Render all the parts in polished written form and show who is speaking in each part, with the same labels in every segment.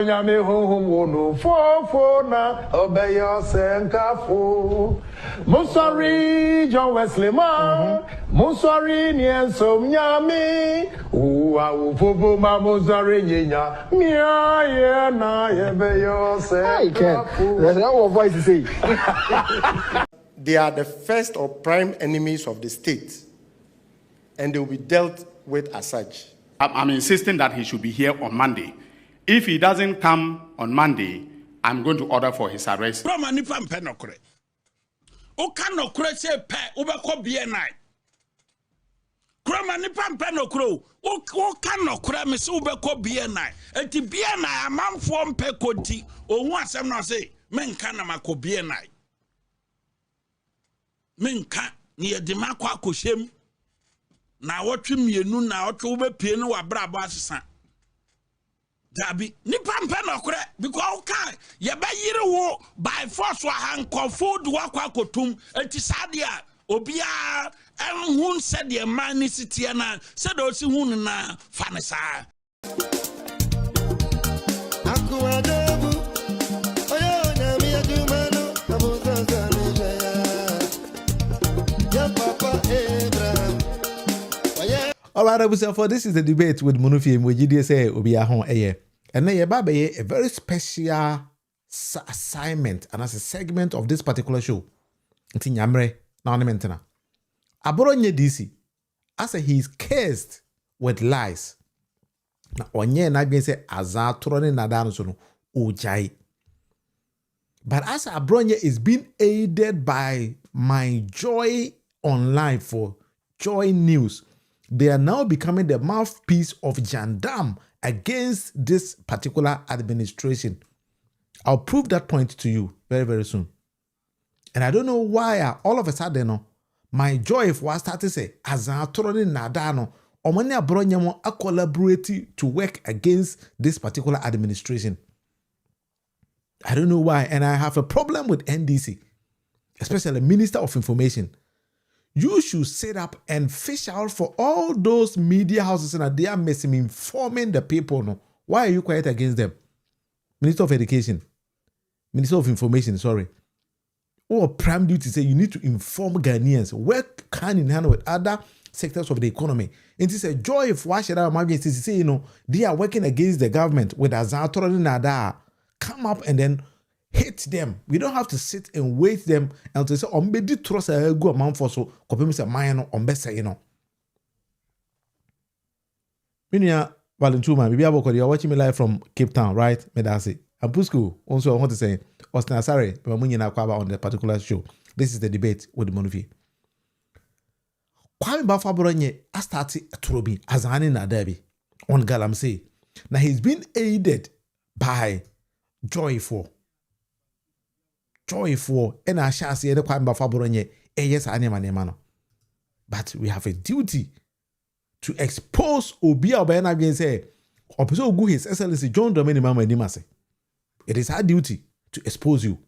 Speaker 1: Nyame honhom wono fofo na obeyo senkafo. Musori John Wesley ma. Musori ni ensom nyame. Uwa ufobo ma musori nyinya. Mia ye na yebeyo senkafo.
Speaker 2: That's what voice is saying.
Speaker 3: They are the first or prime enemies of the state, and they will be dealt with as such.
Speaker 4: I'm insisting that he should be here on Monday. If he doesn't come on Monday, I'm going to order for his arrest.
Speaker 5: Menka ni edima kwa koshem na wotwe mienu na wotwe wobepie no wabrabo asesa dabi nipa mpe no kore because ka ye ba yire wo by force wa hankofo do akwa kotum enti sade a obia enhun said the man is tie na said o si hun na fanisa
Speaker 6: All right, for this is the debate with Munufi and Wejidi say Obia Hon Eye. And then Babe a very special assignment and as a segment of this particular show. It's in Yamre, Namentana. Abronye DC, as he is cursed with lies. Now, onye na bien say Azar Turone Nadano Sono Ujai. But as Abronye is being aided by my Joy Online for Joy News, they are now becoming the mouthpiece of Jandam against this particular administration. I'll prove that point to you very, very soon. And I don't know why all of a sudden, my Joy if was started to say, as I told in Nadano, or when Abronye a collaborate to work against this particular administration. I don't know why. And I have a problem with NDC, especially Minister of Information. You should set up and fish out for all those media houses and they are informing the people. No, why are you quiet against them? Minister of Education, Minister of Information, sorry. Or prime duty say you need to inform Ghanaians. Work hand in hand with other sectors of the economy. And it's a joy if why should I imagine say, they are working against the government with Azatoro Nada. Come up and then hit them. We don't have to sit and wait them until say ombedi trust a go amount for so kopem say man ombese Minia Valentuma bibi aboko you are watching me live from Cape Town, right? Medasi. Apusku also I want to say Austin sorry but munyina kwaba on the particular show. This is the debate with the Monufi. Kwame Abronye a started Turobi Azani na derby on Galamsey. Now he's been aided by Joyful, and I shall see the Kwame Abronye. Yes, I am. But we have a duty to expose Obia Obena again. Say, Opiso Gu His Excellency John Domini Mama Nimase. It is our duty to expose you.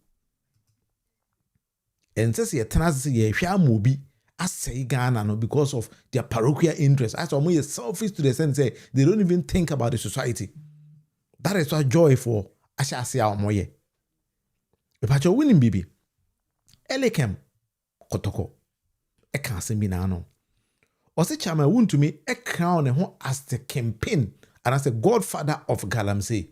Speaker 6: And says ye tenacity ye share mobi as say Ghana no because of their parochial interest. As almost selfish to the sense say they don't even think about the society. That is what joy for. I shall say our moye. If you're winning, baby, Elekem Kotoko, I can't say me now. Or say, Chama wound to me a crown and as the campaign and as the godfather of Galamsey.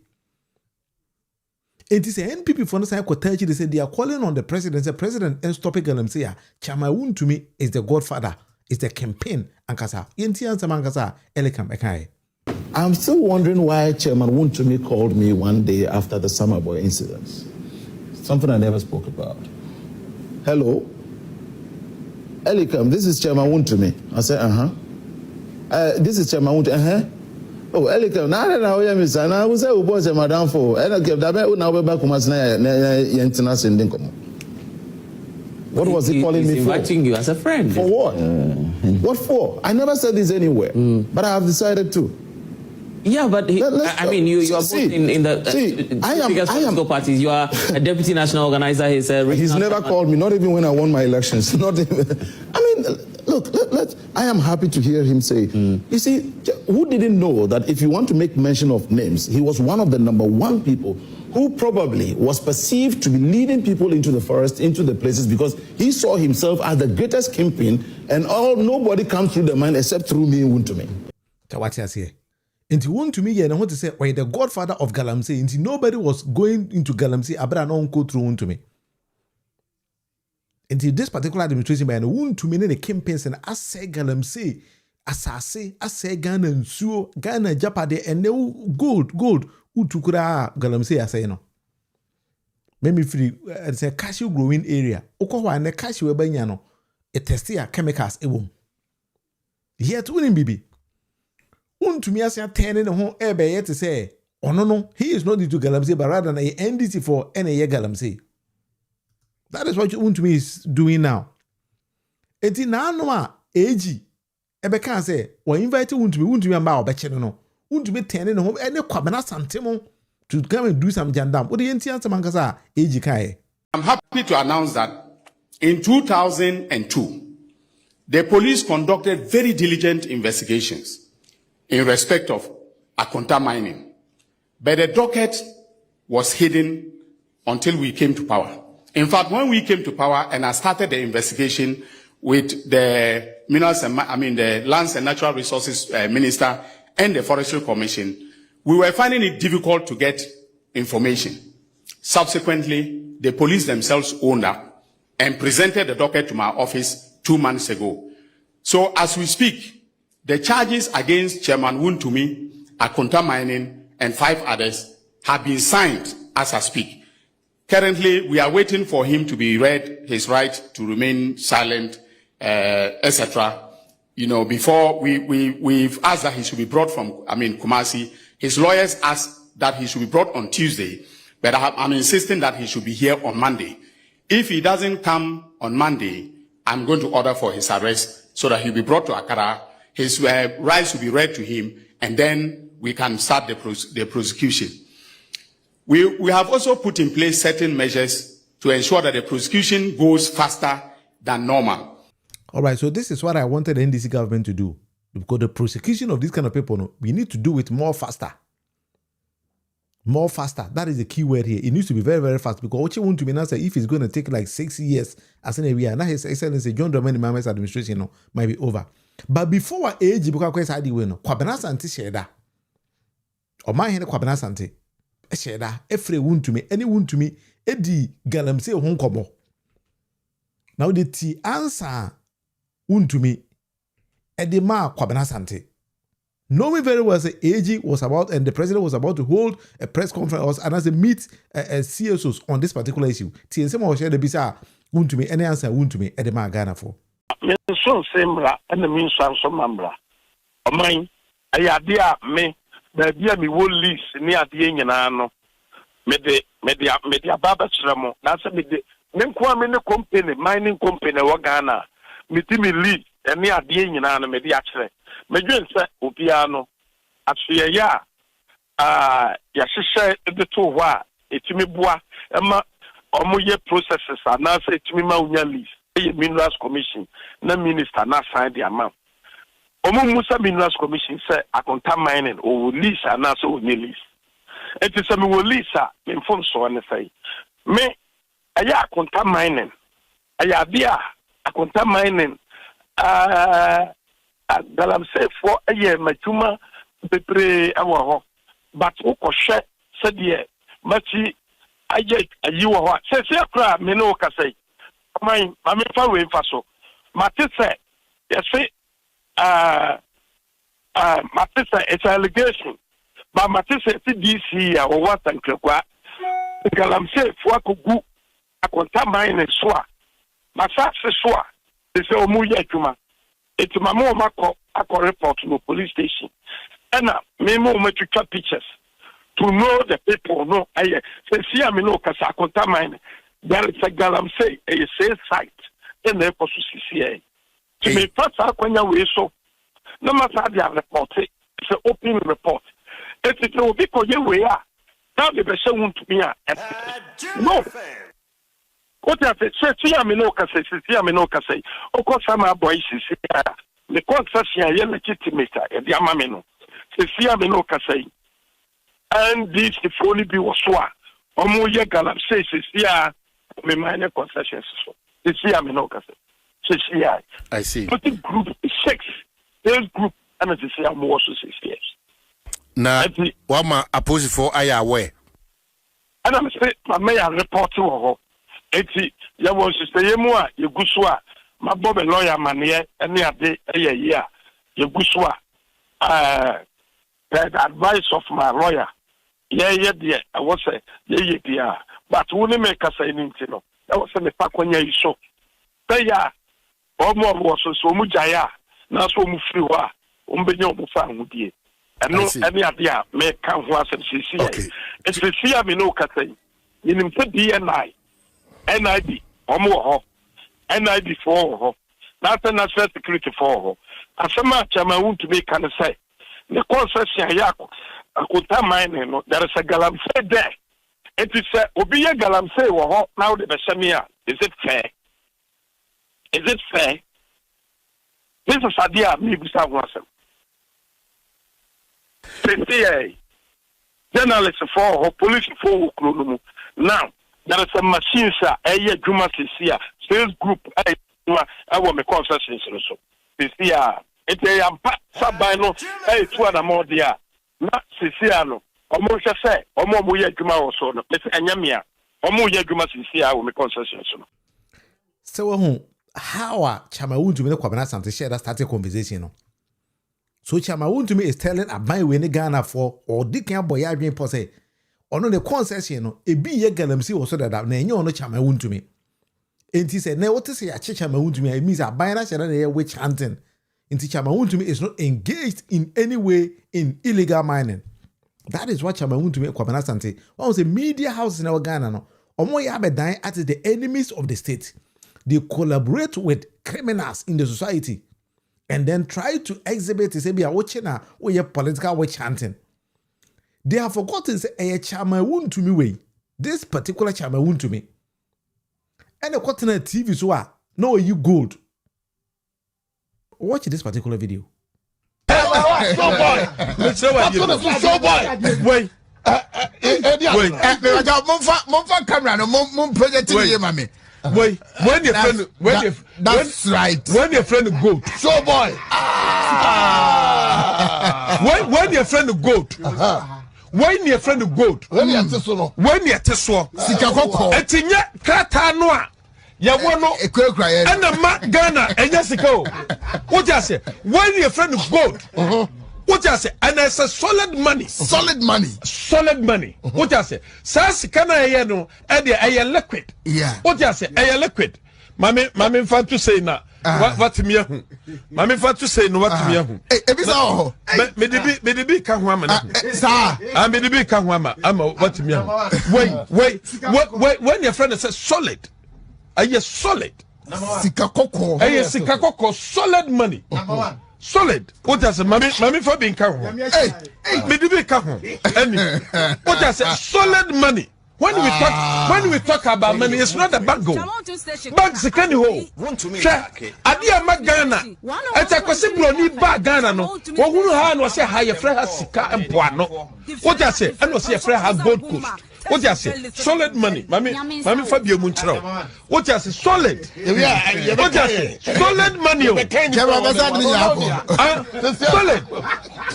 Speaker 6: It is a NPP for the side Kotachi, they say they are calling on the president, the president and stopping Galamsey. Chama wound to me is the godfather, is the campaign, and Kasa. Intian Samangasa, Elekem Ekai.
Speaker 7: I'm still wondering why Chairman Wontumi called me one day after the Summer Boy incidents. Something I never spoke about. Hello? Elikam, this is Chairman Wontumi. I said, this is Chairman Wontumi. Oh, Elikam, now I am son. I was a boy, Madame for. And I kept that now we're back to What was he calling me for?
Speaker 8: Inviting you as a friend.
Speaker 7: For what? What for? I never said this anywhere. But I have decided to.
Speaker 8: Yeah, but you are both in the biggest political parties. You are a deputy national organizer. He's
Speaker 7: never called me, not even when I won my elections. Not even. I mean, look, I am happy to hear him say, you see, who didn't know that if you want to make mention of names, he was one of the #1 people who probably was perceived to be leading people into the forest, into the places, because he saw himself as the greatest kingpin, and nobody comes through the mind except through me, Wuntumi.
Speaker 6: What you say? Into Wuntumi, and I want to say, why the godfather of Galamsey, into nobody was going into Galamsey, Abra no go through Wuntumi. Into this particular administration, by Wuntumi, the campaigns and I say Galamsey, Asase, I say Ghana and Suo, Ghana, Japade, and no gold, Utukura Galamsey, I say no. Maybe free, it's a cashew growing area. Okowa and the cashew banyano, a testia chemicals, a womb. Here to win, baby. Untumi as turning the home air by to say, oh no, he is not into Galamsey, but rather a NDC for any Galamsey. That is what Untumi is doing now. Eti na no AG Ebeka say, or invite Untumi and Bao Bacheno. Untumi turning the home any Kwabana Santemo to come and do some jandam. What do you answer Mankasa AG Kai?
Speaker 4: I'm happy to announce that in 2002, the police conducted very diligent investigations in respect of Akonta mining. But the docket was hidden until we came to power. In fact, when we came to power and I started the investigation with the the Lands and Natural Resources Minister and the Forestry Commission, we were finding it difficult to get information. Subsequently, the police themselves owned up and presented the docket to my office 2 months ago. So as we speak, the charges against Chairman Wuntumi, Akonta Mining, and 5 others have been signed as I speak. Currently, we are waiting for him to be read his right to remain silent, etc. Before we've asked that he should be brought from, Kumasi. His lawyers asked that he should be brought on Tuesday, but I'm insisting that he should be here on Monday. If he doesn't come on Monday, I'm going to order for his arrest so that he'll be brought to Accra. His rights will be read to him, and then we can start the prosecution. We have also put in place certain measures to ensure that the prosecution goes faster than normal.
Speaker 6: All right, so this is what I wanted the NDC government to do. Because the prosecution of this kind of people, we need to do it more faster. More faster. That is the key word here. It needs to be very, very fast. Because what you want to be answered, if it's going to take like 6 years, as an area, now His Excellency John Dramani Mahama's administration might be over. But before age, because I did win, Kwabena Santi Sheda. Or my hand Kwabena Santi. Sheda, every wound to me, any wound to me, Eddie Galamsey Honkomo. Now the T answer wound to me, Eddie Ma Kwabena Santi. Knowing very well the AG was about, and the president was about to hold a press conference and as a meet CSOs on this particular issue. TSM was shared the bisa wound to me, any answer wound to me, Eddie Ma Ghana for.
Speaker 2: So sembra and the means of some mambra. O mine, I idea me. Baby, me will lease near the Indian. Media Baba Sramo. That's a bit. Then come in the company, mining company, Wagana. Me lease and near the Indian media. Mejuan said, Upiano. At ya, Yasha, the 2 wa, it's me bois, Emma, Omoye processes are now say to me, Maunia lease, a Minerals Commission, no minister not signed the amount. Musa Minerals Commission said, Akonta Mining or lease and not so lease. It is a lease, inform so and say. Me, Akonta Mining, Ayabia, Akonta Mining, Galamsey for a year, Matuma, Petre, our but Okoshe said, yeah, Machi, I get a you are what says, yeah, crab, Minoka say. I'm far away for so. Matis said, yes, say. Matisa, it's an allegation. But Matisa, DC or what and Krakwa, Galamsey, Fuaku, Akonta Mining, Swa, Masas Swa, they say, Omuya Tuma. It's my mama call report to the police station. And Memo to cut pictures to know the people. No, I say, see, I mean, no, because Akonta Mining, there is a Galamsey, a sales site, and therefore CCA. To me, first, when you so, no matter they have reported, it's an open report. It will be because we are. Now the person want to be no. What I say, see, I mean, no, say, of course, I'm a boy, the concession is legitimate, and the Amamino. See, I mean, no, say, and this if only be was swa, or more Galam says, yeah, me minor concessions. See, I mean, no, say,
Speaker 1: I see.
Speaker 2: But the group is 6, this group, and it's the more 6 years.
Speaker 1: Now, what my opposite for I aware.
Speaker 2: And I'm saying, my mayor report to her. Eti ya was stay more, you guswa, my bob a lawyer man here, and near day a year, you guswa. The advice of my lawyer. Yeah, I was say, yeah, but wouldn't make us anything. That was in the pack when you saw. They are all more was so mujaya, now so mufiwa, umbenyo mufang, and no any idea may come was and see. It's the fear me no catay. In him said DNI. NID, Omo, NID for that's a national security for her. As much as I want to make can say, the concession Yako, I could tell mine, there is a galam say there. It is a Obia galam say, now the Bessamia. Is it fair? Is it fair? This is idea, maybe someone. Journalists for police for now. There are some machines, a Juma Sia, sales group, I want my concessions also. This year, it's a Sabino, a 2 and more dear, not Siciano, or more say, or more Juma or so, let's Anyamia, or more Juma Sia with my concessions.
Speaker 6: So, how are Chamaun to me the Kwabana to share that started conversation? So, Chamaun to me is telling a buy when Ghana for or Dickan boy being posse. Ono the concession no ebi ye galamsi wo so dada na enye ono chama wuntu me enti se na wote se ya chama wuntu me it means abana share na ye witch hunting enti chama wuntu me is not engaged in any way in illegal mining. That is what chama wuntu me Kwabena Asante one say media houses in Ghana no omo ya abedan at the enemies of the state. They collaborate with criminals in the society and then try to exhibit say be a watching na we political witch hunting. They have forgotten say a chama won to me way. This particular chama won to me. And the cotton TV so no you gold. Watch this particular video.
Speaker 1: So boy. Wait. Wait. Monfa camera no mon project here mami. Wait. When your friend that's right. When your friend goat. So boy. When your friend goat. When your friend goat, when you teso, Sikakoko, Etinya, Kratanoa, Yawono, and the Mat Ghana, and Yasiko. What you say? When your friend goat, what you say? And it's a solid money. What you say? Sasikana Yano, and a liquid. Yeah. What you say? A liquid. Mammy, fun to say now. What to me? Mammy, fun to say no. What to me? Ebisa, me can't woman. Sir, I'm the big can't woman. I'm what to me? Wait. When your friend says solid, are you solid? Sikakoko. Are you Sikakoko? Solid money. Solid. What does mammy for being can't? Hey, me the big can't. What does solid money? When we talk about money, it's not a bank goal. Banks can hold. Adia Magana. It's a possible need bag Ghana. No, what who was a higher friend has Sika and Puano. What I say, and was a friend has Gold Coast. What I say, solid money. Mammy Fabio Munchero. What I say, solid. What I say, solid money. Solid.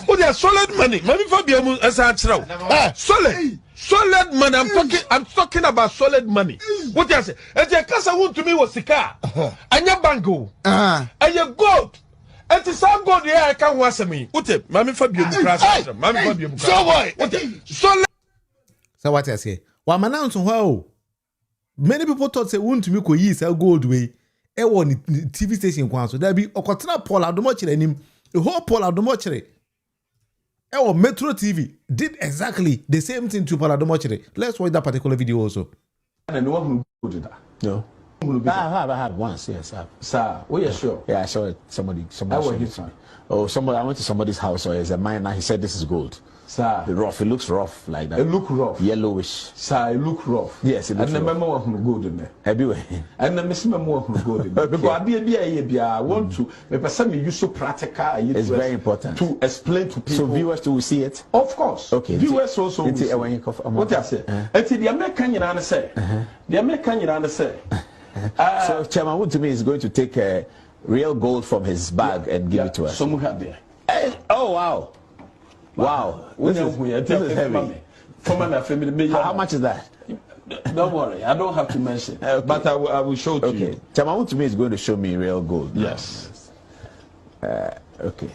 Speaker 1: What I solid money. Mammy Fabio Munchero. Solid. Solid money. I'm talking about solid money. What you say? And your casa want to me was Sika. And your bango. And your gold. And it's some gold here I can't watch me. What it? Mammy Fabio Mucras. Mammy Fabio Mucras. So why? Solid.
Speaker 6: So what I say? Well, I'm announcing how many people thought say want to me could use a gold way. I want the TV station so there be Okotana Paul Adomochire and him. The whole Paul Adomochire. Our Metro TV did exactly the same thing to Paradomochire. Let's watch that particular video also.
Speaker 9: And no one who did that. No. I had once, yes, sir. Oh, yeah, sure. Yeah, I saw it. Somebody. Oh, somebody. I went to somebody's house, or is a miner. He said this is gold. Sir.
Speaker 6: Rough. It looks rough like that.
Speaker 9: It look rough.
Speaker 6: Yellowish.
Speaker 9: Sir, it look rough.
Speaker 6: Yes, it looks rough.
Speaker 9: And the memo of gold in there.
Speaker 6: Everywhere.
Speaker 9: And the memo of gold in there. Because I want to, because some use so practical.
Speaker 6: It's very important
Speaker 9: to explain to people.
Speaker 6: So viewers to see it?
Speaker 9: Of course.
Speaker 6: Okay.
Speaker 9: Viewers also will see. What I say? Until the American you say. The American you say.
Speaker 6: So Chairman Wood to me is going to take real gold from his bag and give it to us.
Speaker 9: Some have there.
Speaker 6: Oh wow. Wow. This is heavy. How much is that?
Speaker 9: Don't worry, I don't have to mention. Okay. But I will show to you.
Speaker 6: Chairman Wood to me is going to show me real gold.
Speaker 9: Yes.
Speaker 6: Okay.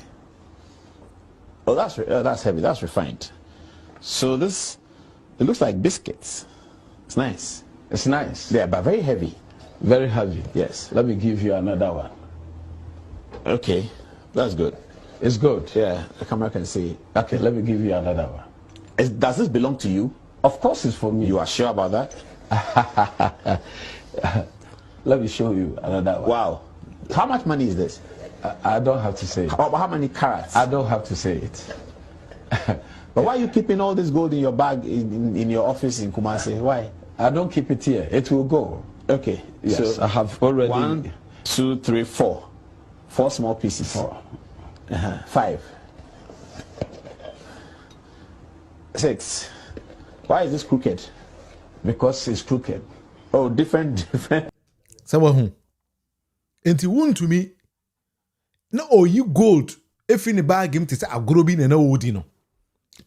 Speaker 6: Oh, that's heavy. That's refined. So this, it looks like biscuits. It's nice.
Speaker 9: It's nice.
Speaker 6: Yeah, but very heavy.
Speaker 9: Very heavy.
Speaker 6: Yes.
Speaker 9: Let me give you another one.
Speaker 6: Okay, that's good.
Speaker 9: It's good.
Speaker 6: Yeah, the camera can see.
Speaker 9: Okay, let me give you another one.
Speaker 6: Does this belong to you?
Speaker 9: Of course it's for me.
Speaker 6: You are sure about that?
Speaker 9: Let me show you another one.
Speaker 6: Wow. How much money is this?
Speaker 9: I don't have to say it.
Speaker 6: How many carats?
Speaker 9: I don't have to say it.
Speaker 6: But why are you keeping all this gold in your bag in your office in Kumasi? Why?
Speaker 9: I don't keep it here. It will go.
Speaker 6: Okay.
Speaker 9: Yes, so I have already.
Speaker 6: 1, 2, 3, 4. 4 small pieces.
Speaker 9: 4.
Speaker 6: 5. 6. Why is this crooked?
Speaker 9: Because it's crooked.
Speaker 6: Oh, different.
Speaker 1: Sawahu. Enti wun to me. No, oh, you gold. If in the bag him to say agrobi na odino.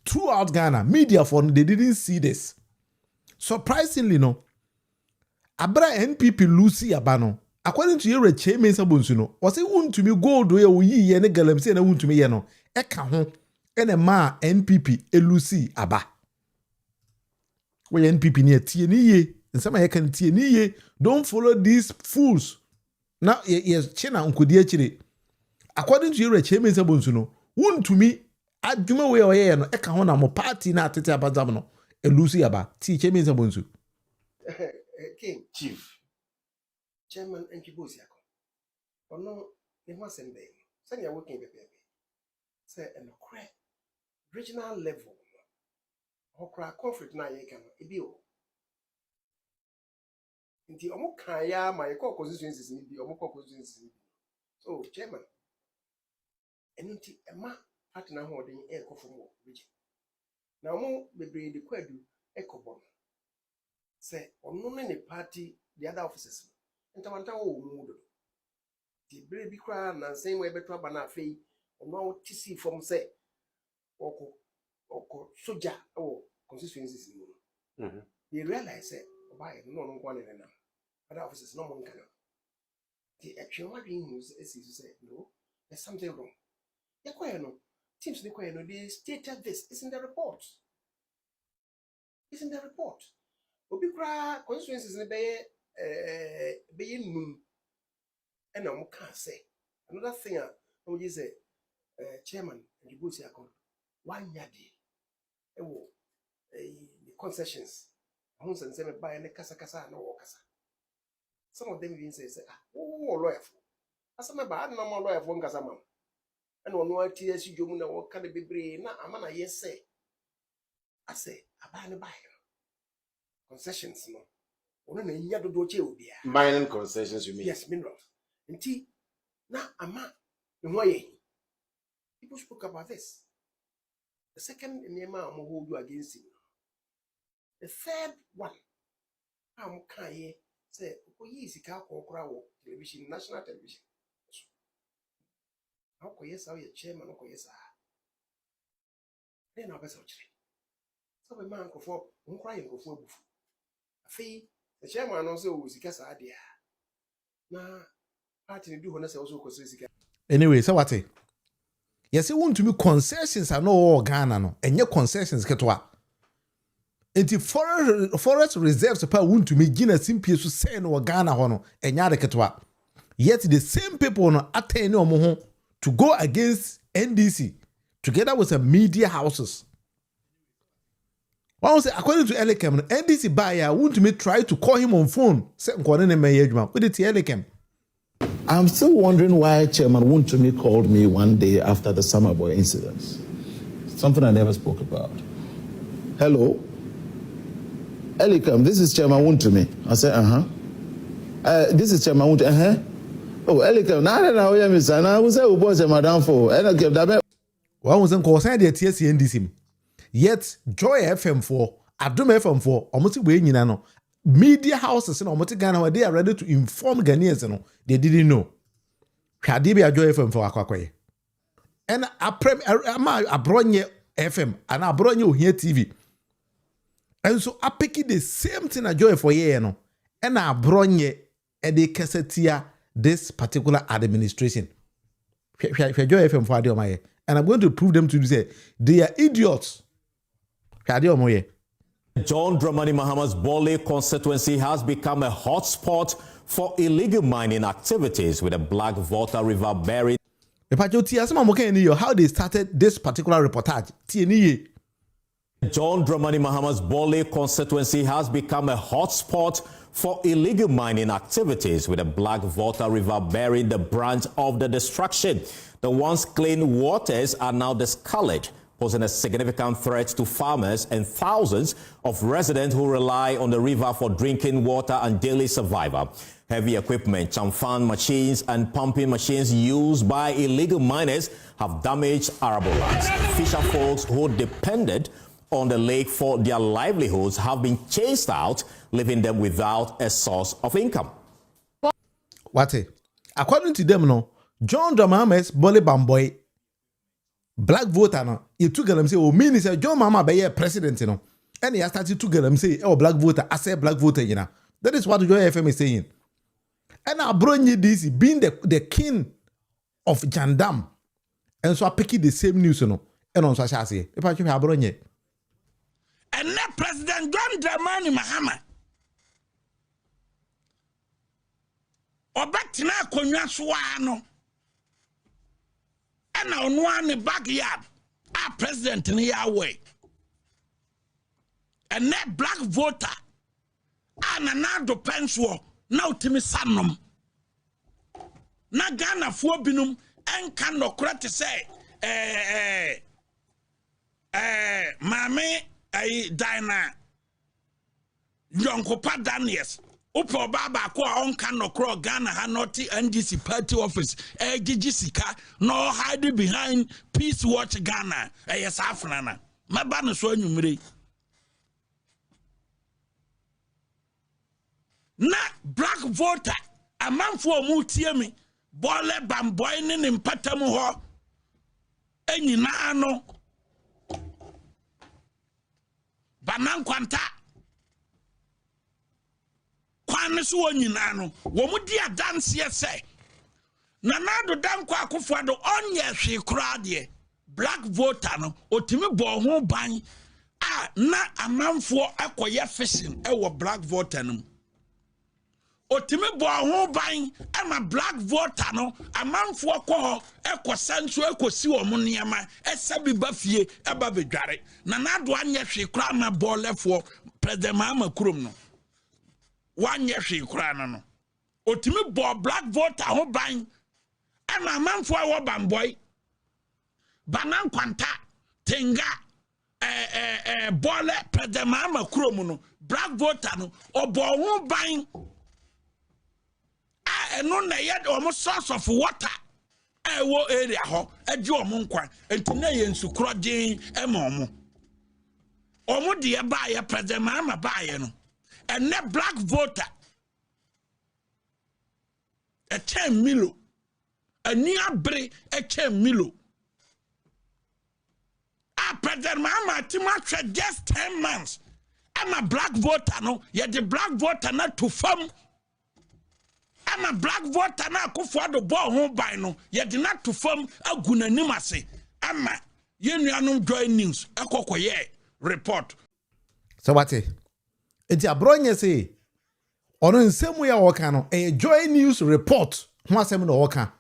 Speaker 1: Throughout Ghana, media for they didn't see this. Surprisingly, no. Abra NPP Lucy Abano. According to your chairman Sabunsuno, was it wun to me gold where we ye and a galamse and a wun to me yano. Eka hon. And a ma NPP Lucy Aba. We NPP near TNE. And some I can TNE. Don't follow these fools. Now, yes, China unkudia chile. According to your chairman Sabunsuno, wun to me. Adwuma we oyɛ no eka ho na mo party na atete abazam no elusi aba ti chairman Sabunsu
Speaker 3: King Chief Chairman Nkibosi akọ ono ne ho asem dey sanya working pepe say enokre regional level okra conflict na ye kan ebi o nti omo kan ya ma ye call constituencies ni bi omo call constituencies so chairman enti ema party na holding eko from region na mo bebre de kwadu ekobon say ono ne party the other officers entawanta wo mu do di bre bi kra na nsen we beto aba na afei ono tisi from say oko soja o constituencies ni mo they realize say oba no nkwa ne na other officers no mo nka na the actual what we use is say no there's something wrong yakwa no teams they stated this. It's in the report. It's in the report. Obikra constituencies in be num. And I can't say. Another thing I just say chairman and the Busi account 1 year day. The concessions. I won't send them by any casa no casa. Some of them even say, oh, lawyer. As a member, I don't know lawyer for Casa. And on what tears you do what can be brave na amana yes say. I say abane buy concessions no. Ono na nya dodo che obi a.
Speaker 10: Mining concessions you mean?
Speaker 3: Yes, minerals. Nti na ama enwa ye. People spoke about this. The second name am hold you against him. The third one am kan ye say oyi sika kokora wo television, national television. How yes, how your chairman, how yes, then I'll be so tree. So a man go for crying go for buff. A fee, the chairman also was a cast idea. Now, party do honest also consider.
Speaker 1: Anyway, so what? Yes, you want to be concessions are no Ghana no, and your concessions get what? And the forest reserves pa want to me Gina simply to say no Ghana hono, and yada get what? Yet the same people no attain no more. To go against NDC together with some media houses. One say according to Elikem, NDC buyer won't me try to call him on phone.
Speaker 7: I'm still wondering why Chairman Wontumi called me one day after the Summer Boy incident. Something I never spoke about. Hello? Elikam, this is Chairman Wuntumi. I said, this is Chairman Wuntumi. Oh, Elikam, now we are Mr. Now we say we bought a madam for Elikam.
Speaker 6: One was in Corsair, the TSC and DC. Yet, Joy FM4, Adum FM4, almost weighing in media houses in almost Ghana, they are ready to inform Ghanaians. They didn't know. Kadibi Joy FM4 Aquakwe. And Abronye FM and Abronye here TV. And so I pick the same thing I joy for ye no. And Abronye Ede Kesetia this particular administration. Joy FM for Adiomaye. And I'm going to prove them to say they are idiots. Adiomaye.
Speaker 10: John Dramani Mahama's Bole constituency has become a hotspot for illegal mining activities with a black water river buried.
Speaker 6: How they started this particular reportage.
Speaker 10: John Dramani Mahama's Bole constituency has become a hotspot for illegal mining activities with a black water river bearing the brunt of the destruction. The once clean waters are now discolored, posing a significant threat to farmers and thousands of residents who rely on the river for drinking water and daily survival. Heavy equipment, chamfan machines and pumping machines used by illegal miners have damaged arable lands. Fisher folks who depended on the lake for their livelihoods have been chased out, leaving them without a source of income.
Speaker 6: What? According to them, no, John Mahama's Bole Bamboy black voter no, he took them say, oh, minister John Mahama be president, you know, and he has started to get them say, oh, black voter, I say black voter, you know. That is what Joy FM is saying. And Abronye this being the king of Jandam, and so I pick the same news, you know, and on Sasha say, if I have Abronye.
Speaker 5: And now President John Dramani Mahama. Obatina konwa swano. And now one backyard. Our president in Yahweh. And that black voter. And another penswo. Now Timmy Sanum. Na Ghana for binum and can no credit say Mame Dina Yonkopa Daniels Upo Baba ko on can no crow Ghana Hanoti NDC party office Jessica no hiding behind Peace Watch Ghana yes Afrana my banner so numeri na black voter a man for mutiemi Bole Bamboy ni mpatamu ho enyina ano banan kwanta kwan so nyina ano wo mudi adanse ese na nado dan kwa akofado onye hwe kura de black voter no otimi bo ho ban a na amanfo akoye fishing e wo black voter no otimi bo ho ban ama black voter no amanfo ko ekosanso ekosi wo mo niema esabi bafie eba bedware na nado anye hwe kura na bolefo president Mahama kurom no wanye hwe kura no otimi bo black voter ho ban ama amanfo wo bamboy banan kwanta tenga bole president Mahama kurom no black voter no obo ho ban no na yet almost source of water wo area ho eje omo nkwan enti na ye nsukro din ema omo de ba ye president Mahama ba ye no and na black voter a 10 milo ani abre a 10 milo a president Mahama timatwa just 10 months am a black voter no ye the black voter na to farm I'm a black voter na kufuado bo ho ban no ye de na to fam agunanim ase ama ye nuanom joy news ekokoye report
Speaker 6: so what enti Abronye say ono nsemu ya woka no joy news report ho asem no woka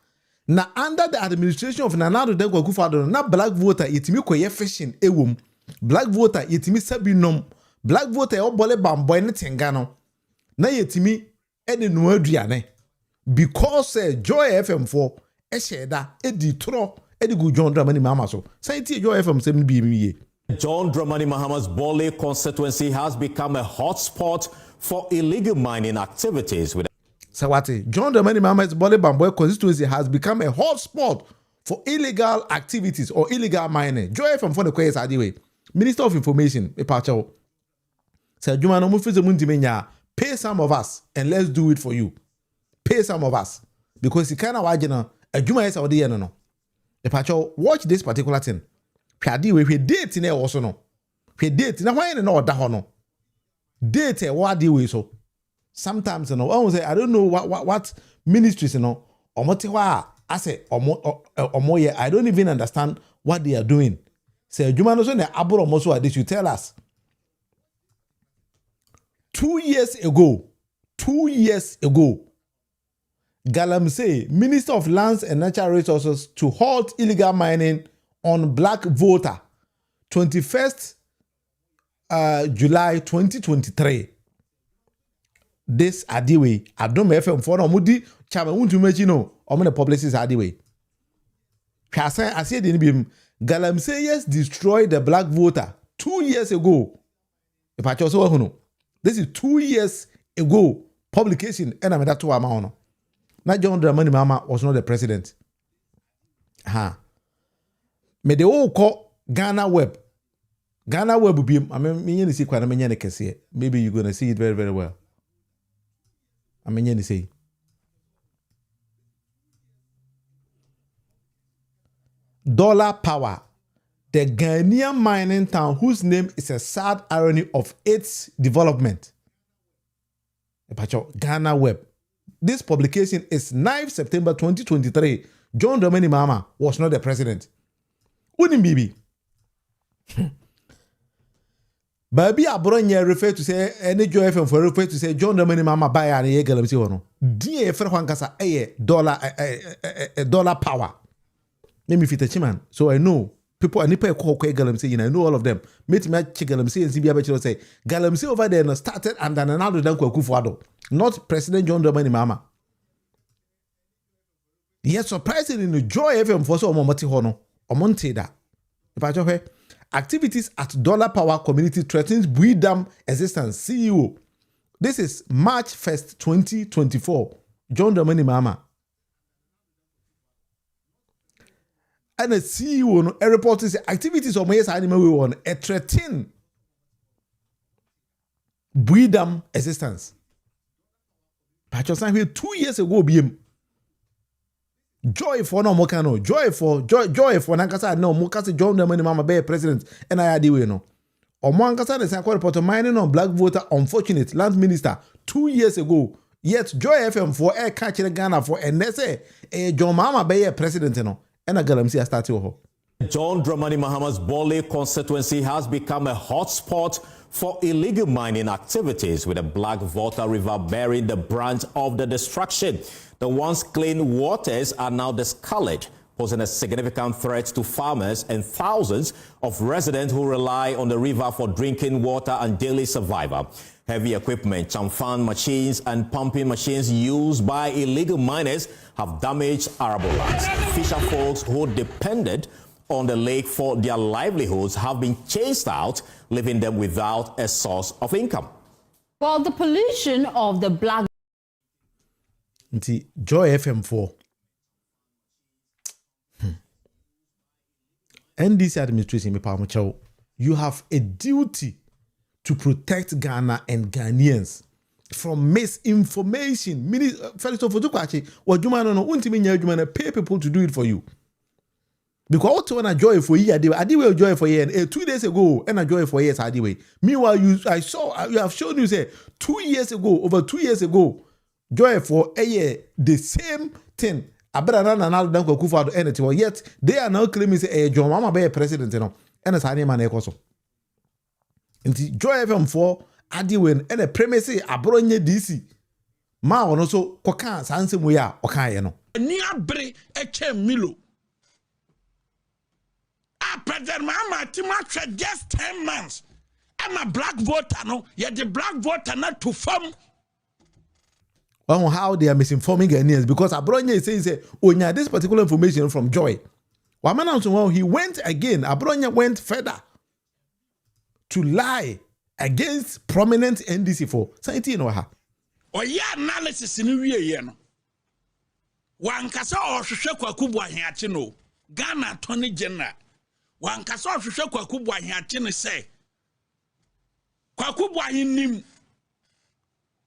Speaker 6: na under the administration of Nanado Dankwa Kufuado na black voter yetimi koye fishing ewom black voter yetimi sabinom black voter obole bamboy ne tenga no na yetimi ene no aduane because Joy FM4 esheda edi tro Edigu John Dramani Mahama so. Say Joy FM 7 BME.
Speaker 10: John Dramani Mahama's Bole constituency has become a hotspot for illegal mining activities. With
Speaker 6: Sawati, John Dramani Mahama's Bole Bamboy constituency has become a hotspot for illegal activities or illegal mining. Joy FM for the Kwes Adiwe. Minister of Information, Epacho. Say Jumano Mufiz Muntimenya, pay some of us and let's do it for you. Pay some of us. Because you can't wajina a Juma is already no. Epacho, watch this particular thing. Adiwe, we date in also no. We date now why no da hono. Date what we so. Sometimes you know, I don't know what ministries you know. Omotiwa I say omoye. I don't even understand what they are doing. Say Juma no so ne aburo moso this you tell us. 2 years ago, Galamsey, Minister of Lands and Natural Resources, to halt illegal mining on black voter, 21st July 2023. This Adiwe, I don't know if I'm for Mudi, Chama won't you know, I'm going to publish this Adiwe. I said in him, Galamsey destroyed the black voter 2 years ago. If I chose know, this is 2 years ago publication, and I'm that to Amano. Now John Dramani Mahama was not the president. Me de all call Ghana Web. Ghana Web will be, I mean, maybe you're going to see it very, very well. I mean, you say. Dollar Power, the Ghanaian mining town whose name is a sad irony of its development. Ghana Web. This publication is 9 September 2023. John Dramani Mahama was not the president. Wouldn't be. Baby Abronye referred to say any Joy FM for refer to say John Dramani Mahama buy an Galamsi or no. Dear Frankasa dollar power. Let me fit a chiman. So I know people and Nipa call Galamsi, I know all of them. Meet me at Galamsi and CBA say Galamsi over there started and then another Danko Kufuado. Not President John Dramani Mahama. Yet surprisingly, the Joy FM for so Momati Hono, or Monteda. If I joke, activities at Dollar Power Community threatens Bui Dam existence. CEO. This is March 1st, 2024. John Dramani Mahama. And the CEO, a report says activities of Mayes Animal on a threaten Bui Dam existence. Pachosan here 2 years ago, BM. Joy for no mokano, joy for Nankasa no Mokasi John Dramani Mahama be president and I had no. Or Monkasa the Sanko report mining on black voter unfortunate land minister 2 years ago. Yet Joy FM for air catching Ghana for and they say John Mahama be president no and a Galamsi started ho.
Speaker 10: John Dramani Mahama's Bole constituency has become a hotspot for illegal mining activities, with the Black Volta River bearing the brunt of the destruction. The once clean waters are now discolored, posing a significant threat to farmers and thousands of residents who rely on the river for drinking water and daily survival. Heavy equipment, chamfan machines and pumping machines used by illegal miners have damaged arable lands. Fisher folks who depended on the lake for their livelihoods have been chased out, leaving them without a source of income.
Speaker 11: Well, the pollution of the black
Speaker 6: Joy FM4 NDC administration, you have a duty to protect Ghana and Ghanaians from misinformation. Felix Ofotukwachi, what you man pay people to do it for you. Because what when I joy for year, I did joy for year, and 2 days ago, and I joy for years, I did. Meanwhile, you have shown you say 2 years ago, over 2 years ago, joy for a year, the same thing. I better not another than Kufa to anything. Yet they are now claiming say John Mahama be a president, you know, and it's any man ekoso. Inti joy FM for adiwen and a premise Abronye DC. Ma ono so koka sanse mu ya oka ye no.
Speaker 5: Ni abre eche milo. President Mahama Timacha just 10 months. I'm a black voter, no. You're the black voter not to form.
Speaker 6: On how they are misinforming Ghanaians, because Abronye is saying, oh, yeah, this particular information from Joy. He went again. Abronye went further to lie against prominent NDC for. Sainti no ha.
Speaker 5: Oya analysis ni wie ye no. Wankasa ohwehwe kwakubu ahiache no. Ghana Attorney General. Wankasa ohwehwe kwakubu ahiache ne say. Kwakubu ahinim.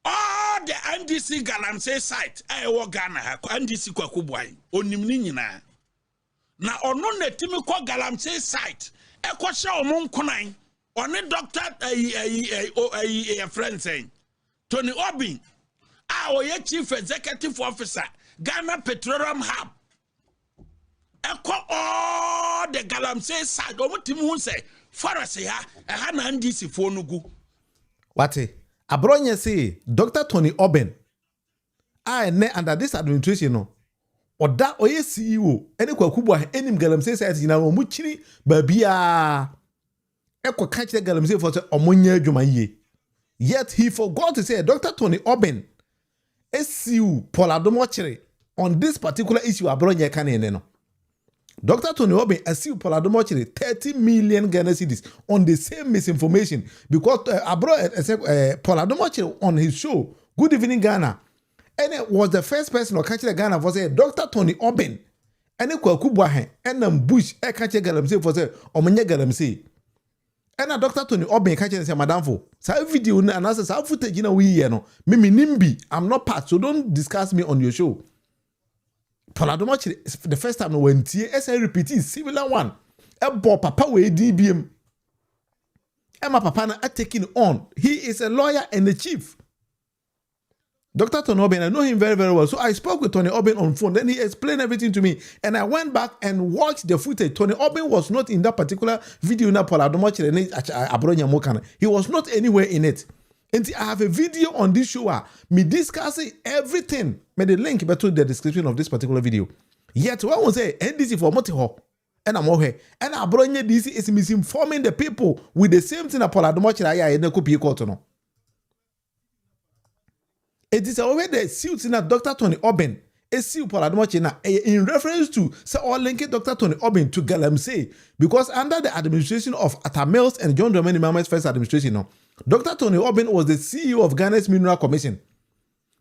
Speaker 5: All the NDC Galamsey site wo Ghana ha NDC kwakubu ahin. Onim ni nyina. Na ono netimi kwa Galamsey site. Ekoshe omon konan. Oni doctor a friend saying Tony Obin our chief executive officer Ghana Petroleum Hub Eko all the Galamsey side omutim say forest ya na NDC fonugu
Speaker 6: Wate Abronye say Dr. Tony Obin ne under this administration no oda oye CEO ene kwakubwa enim Galamsey side na omu chiri babia Eko catch the Galamsey for omonye adwuma yie. Yet he forgot to say Dr. Tony Obin SCU Poladomochere on this particular issue Abronye kanene no. Dr. Tony Obin SCU Poladomochere 30 million Ghana cedis on the same misinformation because Poladomochere on his show Good Evening Ghana and it was the first person to catch the Ghana for say Dr. Tony Obin and it kwakubwa hen and Bush catch the Galamsey for say omonye Galamsey. And Dr. Tony Obin catching say madam for. Sa video na and sa footage na we here no. Me nimbi. I'm not part, so don't discuss me on your show. Poladomochere the first time no went here, SI repeating similar one. Ebo papa we DBM. Emma papa na taking on. He is a lawyer and the chief. Dr. Tony Obin, I know him very, very well. So I spoke with Tony Obin on phone. Then he explained everything to me. And I went back and watched the footage. Tony Obin was not in that particular video. He was not anywhere in it. And I have a video on this show. Me discussing everything. May the link between the description of this particular video. Yet what was say NDC for Motiho. And I'm okay. And Abronye DC is misinforming the people with the same thing. It is already the suit in Dr. Tony Obin. A suit in reference to say or linking Dr. Tony Obin to Galamsey because under the administration of Atamels and John Dramani Mahama's first administration, Dr. Tony Obin was the CEO of Ghana's Mineral Commission.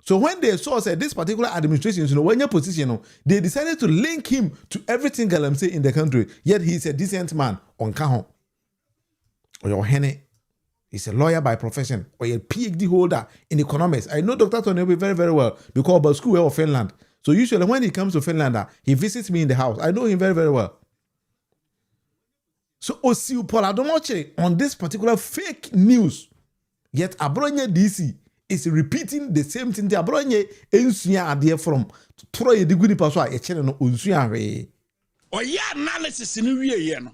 Speaker 6: So when they saw say this particular administration, when your position, they decided to link him to everything Galamsey in the country. Yet he is a decent man on Kahon or your Hene. He's a lawyer by profession or a PhD holder in economics. I know Dr. Tony Obin very, very well because about school of Finland. So usually when he comes to Finland, he visits me in the house. I know him very, very well. So Osiu Poladomochere on this particular fake news, yet Abronye DC is repeating the same thing. The Abronye ensuya adie from Troy Diguni Paswa a channel unsuya re.
Speaker 5: Oya analysis in wie no.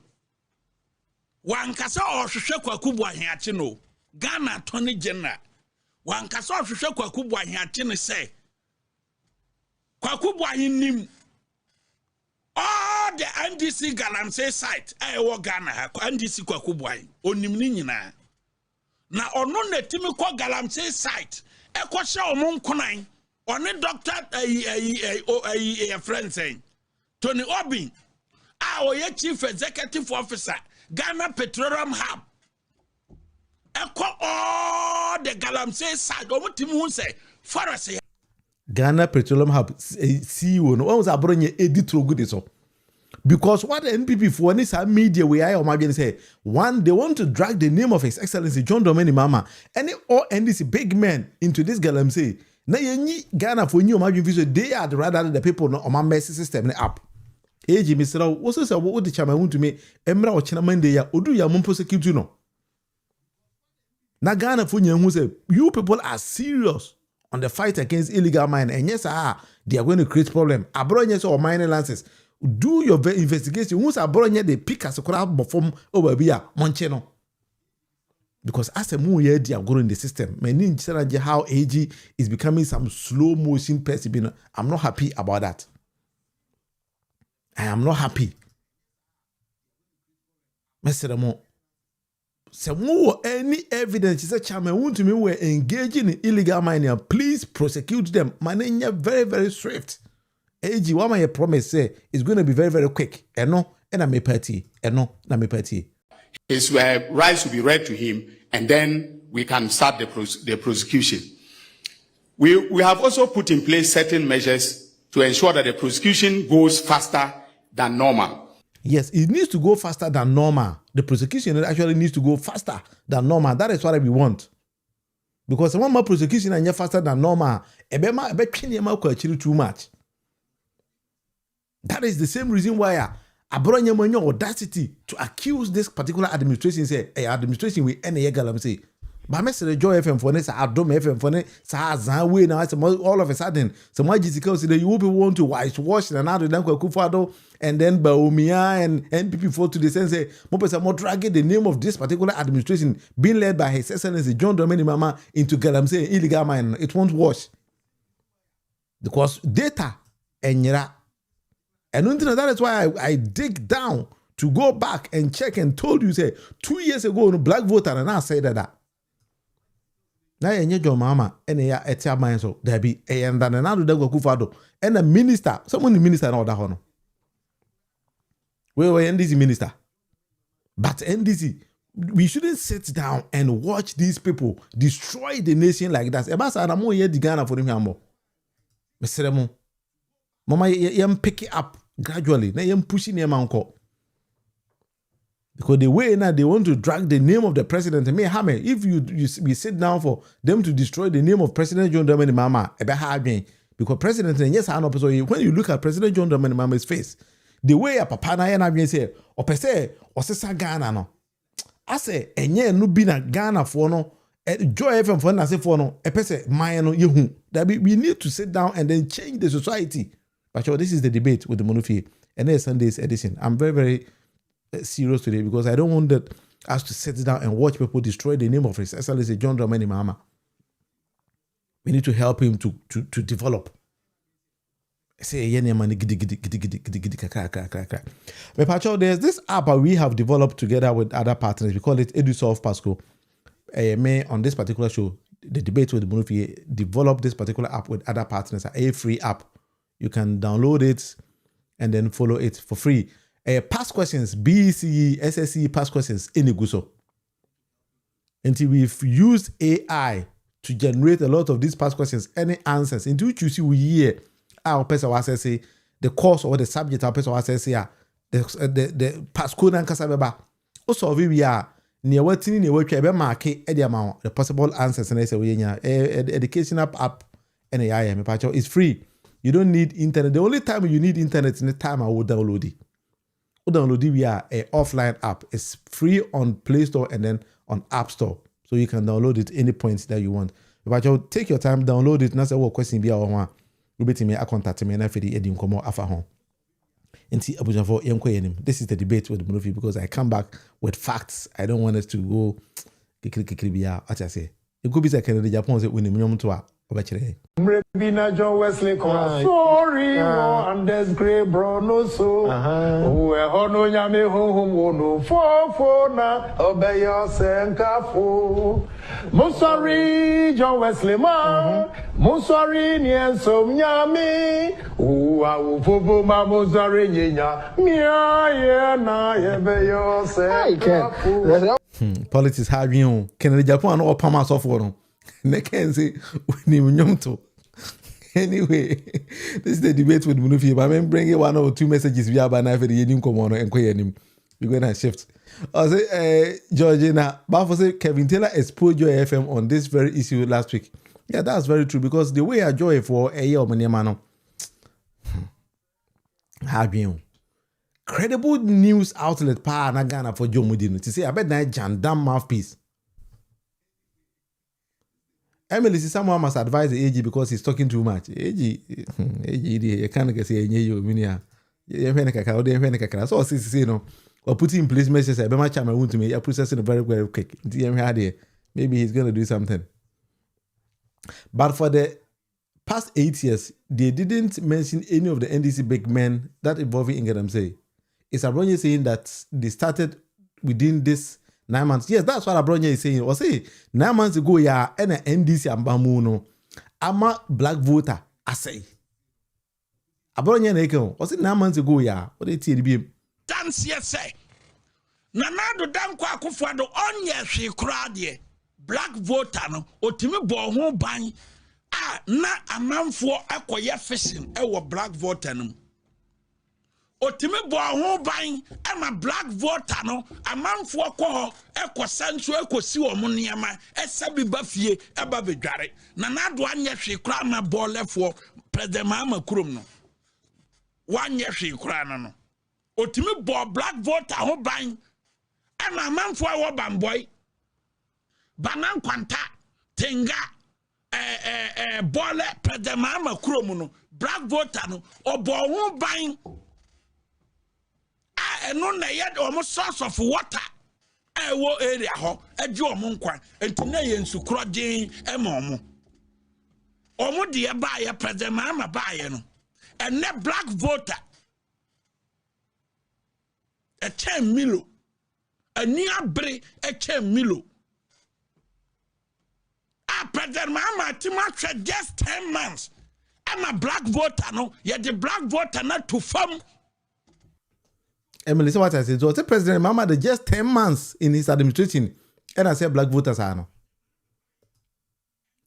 Speaker 5: Wankasa ohwehwe kwakubu ahiache no Ghana Attorney General wankasa ohwehwe kwakubu ahiache ne say kwakubu ahinim all the NDC Galamsey site wo Ghana ha NDC kwakubu ahin onim ni nyina na ono netimi kwa Galamsey site ekoshe omon konan oni doctor a friend saying Tony Obin our chief executive officer Ghana Petroleum Hub Eko all the Galamsey side omutim say forest
Speaker 6: Ghana Petroleum Hub CEO no was Abronye edit good so because what the NPP for this media we are imagine say one they want to drag the name of His Excellency John Dramani Mahama any all NDC big men into this Galamsey na yenyi Ghana for new imagine visual they are rather the people no on my mercy system up Eji Mr. Also say what the chairman want to me Emra or China Monday ya odu ya mum prosecute you no. Na Ghana for who say you people are serious on the fight against illegal mining and yes they are going to create problem. Abronye or mining licenses. Do your investigation. Once Abronye they pick as a crowd from over here Moncheno. Because as a more year they are growing the system. Many how AG is becoming some slow motion person. I'm not happy about that. I am not happy. Mr. Mo, so more any evidence is a chairman want to me were engaging in illegal mining. Please prosecute them. Manenya very, very swift. AG, what my promise say is going to be very, very quick. And I may party.
Speaker 4: His rights will be read to him, and then we can start the prosecution. We have also put in place certain measures to ensure that the prosecution goes faster than normal.
Speaker 6: Yes, it needs to go faster than normal. The prosecution actually needs to go faster than normal. That is what we want. Because one more prosecution and faster than normal, too much. That is the same reason why Abronye manyo audacity to accuse this particular administration, say, hey, administration we any egalam say. But Mr. Joy FM for this, Adom FM for this, Zawe now, all of a sudden, some Jessica say that you will be want to whitewash and another than Kufado and then Baumia and NPP for to the sense, say, Mopesa more dragging the name of this particular administration being led by His Excellency John Dramani Mahama into Galamsey illegal mine. It won't wash. Because data and yera. And that is why I dig down to go back and check and told you, say, 2 years ago, no black voter, and I said that. Now, you your mama, and ya etia mine so there be and then another go kufado, and a minister, someone the minister and all that honor. We were NDC minister, but NDC, we shouldn't sit down and watch these people destroy the nation like that. Ebasa na mo ye di Ghana for him ambo. Meseremo. Mama yam pick it up gradually. Na yam pushing him anko. Because the way now they want to drag the name of the president. Mahama, if we sit down for them to destroy the name of President John Dramani Mahama, because President, yes, I know. So when you look at President John Dramani Mahama's face, the way a papa na yana say, or per se, or sesa Ghana no. I say, enye no be na Ghana for no, Joy FM for na say for no, per se, maya no yehu. That we need to sit down and then change the society. But sure, this is the debate with the Monofie, and then Sunday's edition. I'm very, very serious today because I don't want us to sit down and watch people destroy the name of His Excellency John Dramani Mahama. We need to help him to develop. Say there's this app we have developed together with other partners. We call it EduSolve Pasco. On this particular show, the debate with the Monofie developed this particular app with other partners. A free app. You can download it and then follow it for free. Past questions, BCE, SSE past questions, any guso. Until we've used AI to generate a lot of these past questions, any answers, into which you see we hear our person was say the course or the subject our person was say the past code and kasabeba. Also we are near what in the work market the amount the possible answers and I say we educational app and AI is free. You don't need internet. The only time you need internet is the time I will download it. Download it via an offline app. It's free on Play Store and then on App Store. So you can download it any point that you want. But you take your time, download it, and say what question be our one. You bet me I contact me and I feel the Edim come afa home. And see Abujafo Yemko. This is the debate with the movie because I come back with facts. I don't want us to go kikiri what I say. It could be like the Japan say when you to
Speaker 9: Bina John Wesley sorry, and there's great bro no so. Who no nyame home no for na obey your senkafo. Sorry, John Wesley man. Sorry, nien so nyame. Who awu ma sorry nya. Mia na obey your senkafo.
Speaker 6: Politics have you. Can the Japan or Pama software? Anyway, this is the debate with Munufi. But I'm bringing one or two messages via Bana for the Yedim Komono and Koyanim. We're going to shift. I say, Georgina, but say Kevin Taylor exposed Joy FM on this very issue last week. Yeah, that's very true because the way I joy for a year of Maniamano have you credible news outlet pa na Ghana for Joe Mudino to say I bet na Jandam mouthpiece. Emily, someone must advise the AG because he's talking too much. AG, you can't say you minia. So see no, or putting in place messages. I be my chama want to me. I processing very very quick. Maybe he's gonna do something. But for the past 8 years, they didn't mention any of the NDC big men that involving England. Say, it's Abronye saying that they started within this 9 months. Yes, that's what Abronye is saying. Or say 9 months ago, yeah, and NDC ambamuno, ama black voter, I say. Abronye na eke o se 9 months ago ya o de tie bi
Speaker 5: dance say na do danko akofado onye hwe kra de black voter no otimi bo ho ban na amanfo akoye fishing wo black voter no otimi bo ho ban ama black voter no amanfo ko ho ekosanso ekosi wo mo niama esabi ba fie eba bedware na do anye hwe kra na bolefo president Mahama kurom no wanye hwe kra no otimi bo black voter ho ban ama amanfo wo bamboy banan kwanta tenga bole president Mahama kurom no black voter no obo ho ban eno na yet omo source of water wo area ho eje omo nkwan enti na ye nsukro din ema omo de ba ye president Mahama ba ye no ene black voter a 10 milo ani abre a 10 milo president Mahama tima just 10 months I'm a black voter no ye the black voter not to farm.
Speaker 6: Emily, so what I said, so the President Mahama the just 10 months in his administration, and I said black voters are no.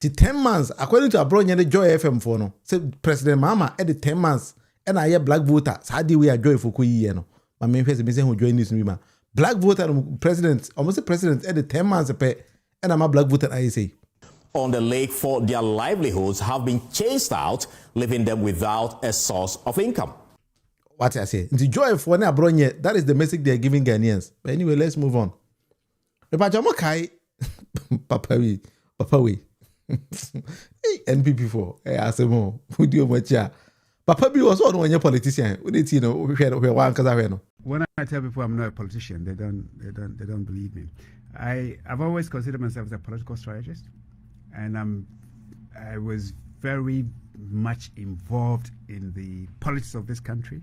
Speaker 6: The 10 months, according to Abronye the Joy FM for no, said President Mahama at the 10 months, and I hear black voters, how do we are joy for Kuyi no? My main face is who join this new black voter president, almost the president at the 10 months a pay, and I'm a black voter, I say.
Speaker 10: On the lake for their livelihoods have been chased out, leaving them without a source of income.
Speaker 6: What I say, the joy for na Abronye, that is the message they are giving Ghanaians. But anyway, let's move on. Papa we. NPP4. Hey, Asemo. Who do you watch? Papa B was one when you're politician. When
Speaker 12: I tell people I'm not a politician, they don't believe me. I've always considered myself as a political strategist, and I was very much involved in the politics of this country.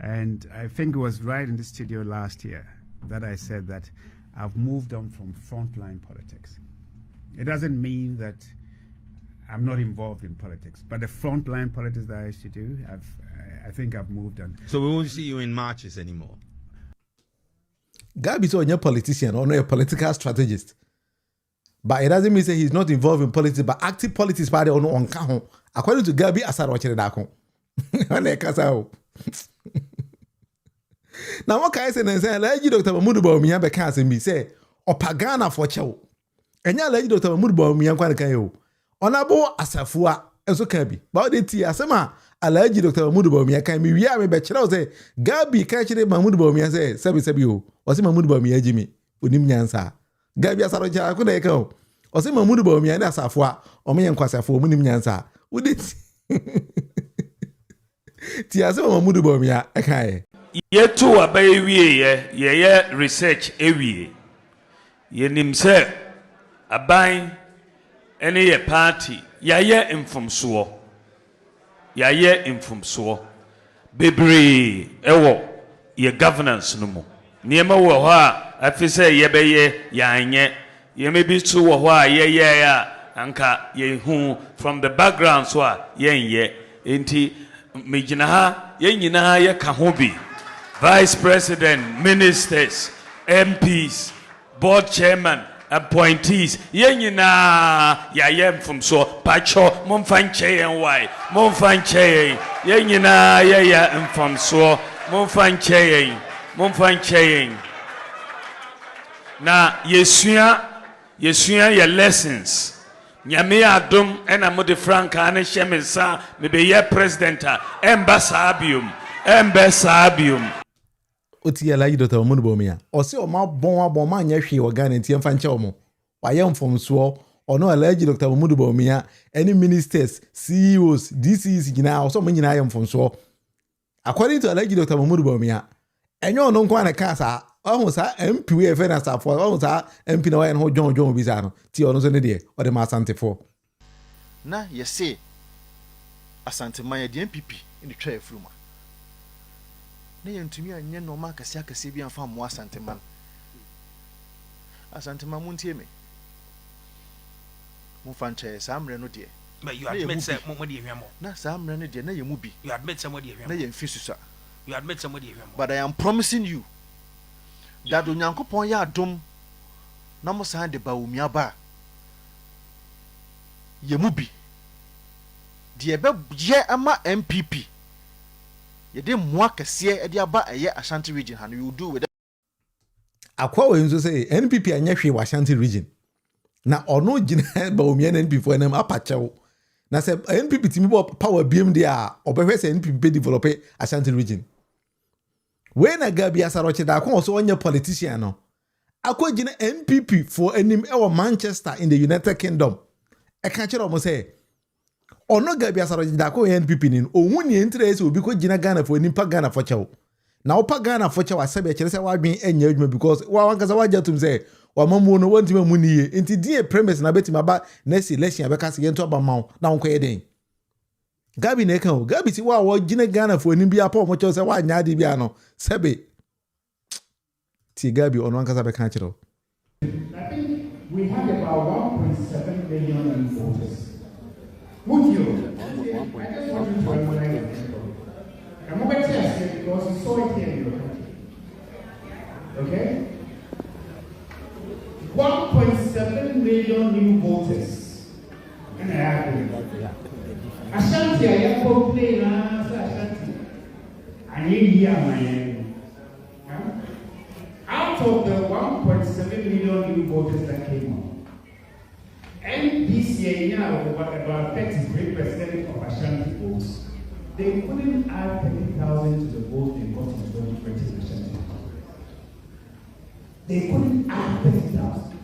Speaker 12: And I think it was right in the studio last year that I said that I've moved on from frontline politics. It doesn't mean that I'm not involved in politics, but the frontline politics that I used to do, I think I've moved on.
Speaker 13: So we won't see you in marches anymore?
Speaker 6: Gabi is not a politician or not a political strategist. But it doesn't mean that he's not involved in politics, but active politics party on Kaho. According to Gabi, Asar watching Dako. Now what can I say? Dr. Mahmoud Bawumia beka say me say opagana for chow. Enya leji Dr. Mahmoud Bawumia kwa kan yo. Onabo asafua enso kan bi. Ba odi ti asema alaji Dr. Mahmoud Bawumia kan mi wia me be kire say Gabi kan kire Mahmoud Bawumia say sebi o. O say Mahmoud Bawumia jimi onim nyansa. Gabi asaro ja ko na kan o. O say Mahmoud Bawumia na asafua o me yankwasafo onim nyansa. Odi ti asema Mahmoud Bawumia kan
Speaker 14: yetu abaye wie ye research ewie ye nimse aban ene ye party ye infomso bebre ewo ye governance no mu niema wo ho a afise ye beye yanye ye mebi tu wo ho a ye ya anka ye hu from the background so a ye enti mejina ha ye nyina ye ka ho bi Vice President, Ministers, MPs, Board Chairman, Appointees, Yenina, Yayem from so, Pacho, Monfanche and why, Monfanche, Yenina, Yaya and from so, Monfanche. Now, Yesuya, your lessons. Nyame adom ena mode franka ane shemesa mebe ye presidenta embasabium.
Speaker 6: Oti alaji Dr. Mahmoud Bawumia o se o ma bon ma anya hwe o Ghana ntie mfa nche omo wa ye mfomso ono alaji Dr. Mahmoud Bawumia any ministers CEOs DCs gina o so mo nyina ye mfomso according to alaji Dr. Mahmoud Bawumia enyo ono nko ana kasa o sa MP we fe na safo o sa MP na wa ho John bi sa no ti ono so ne de o de ma asantefo
Speaker 15: na ye se asante man ye de MPP in twa afruma ne yentumi anye no ma akase bi anfa mo asanteman mu ntie me mu fanche samre no de
Speaker 16: But you admit somebody
Speaker 15: na samra ne de na ye mu bi.
Speaker 16: You admit somebody
Speaker 15: na ye mfi susa.
Speaker 16: You admit somebody.
Speaker 15: But I am promising you that Onyankopon ya adom na mo san de ba umiaba ye mu bi. De be ye ama MPP. Ye de mo akese e de aba eye Ashanti region and you do with
Speaker 6: akwa we nso say NPP anya hwe wa Ashanti region na ono gina ba omia na NPP for nam apachew na say NPP timi bo power biem dia obehwe say NPP be develop Ashanti region we na gabi asaroche da akwa so onye politician no akwa gina NPP for enim e Manchester in the United Kingdom e ka kire omo say ono gabi asaroche da akwa NPP ni ohun ni interest obi ko gina Ghana for enim pa Ghana for chew na opa Ghana for chew asabe kire say wadwen enya adwuma because wa wankaza wajatum say wa mamu no wantima mu niye enti die premise na betima ba next election abeka se yento aba mawo na wonko yeden Gabi na kan o Gabi ti wa gina Ghana for enim bia pa o mo chew say wa nya de bia no sebe ti Gabi ono wankaza be kan kire
Speaker 17: I think we have about 1.7 million voters. Would you? I just want you to underline it. I'm over here because you saw it here in your country. Okay? 1.7 million new voters. And I have Ashanti, I have complained, Ashanti. I need here my out of the 1.7 million new voters that came on, and this year now about 33% of Ashanti votes, they couldn't add 30,000 to the vote they got in 2020 Ashanti. They couldn't add 30,000.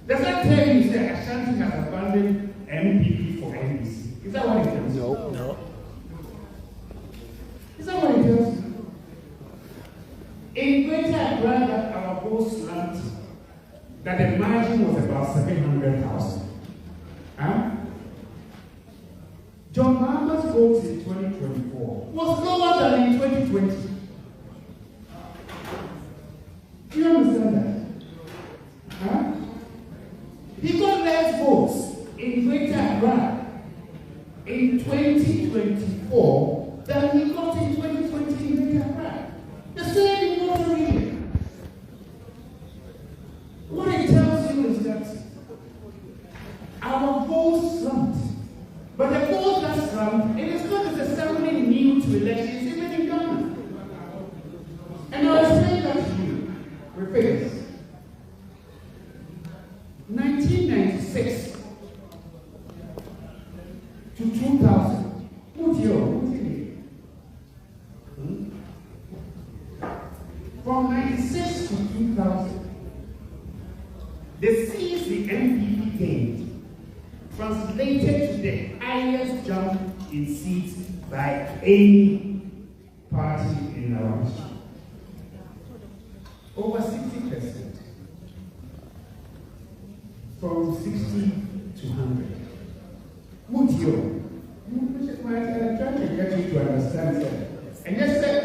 Speaker 17: Does that tell you that Ashanti has abandoned MPP for NDC? Is that what it tells you? No. Is that what it tells you? In Greater Accra, that our vote slumped, that the margin was about 700,000. John Mahama's votes in 2024 was lower than in 2020. Do you understand that? He got less votes in Greater Accra in 2024 than he got in 2020 in Greater Accra. The same in North region. What it tells you is that our votes slumped. But the votes that slumped, it is not necessarily new to elections, even in Ghana. And I was saying that to you, with figures. 1996 to 2000. Who's your? From 96 to 2000, the seats the MPP gained translated to the highest jump in seats by any party in our history. Over 60%. From 60 to 100. Would you? I'm trying to get you to understand that. And just said,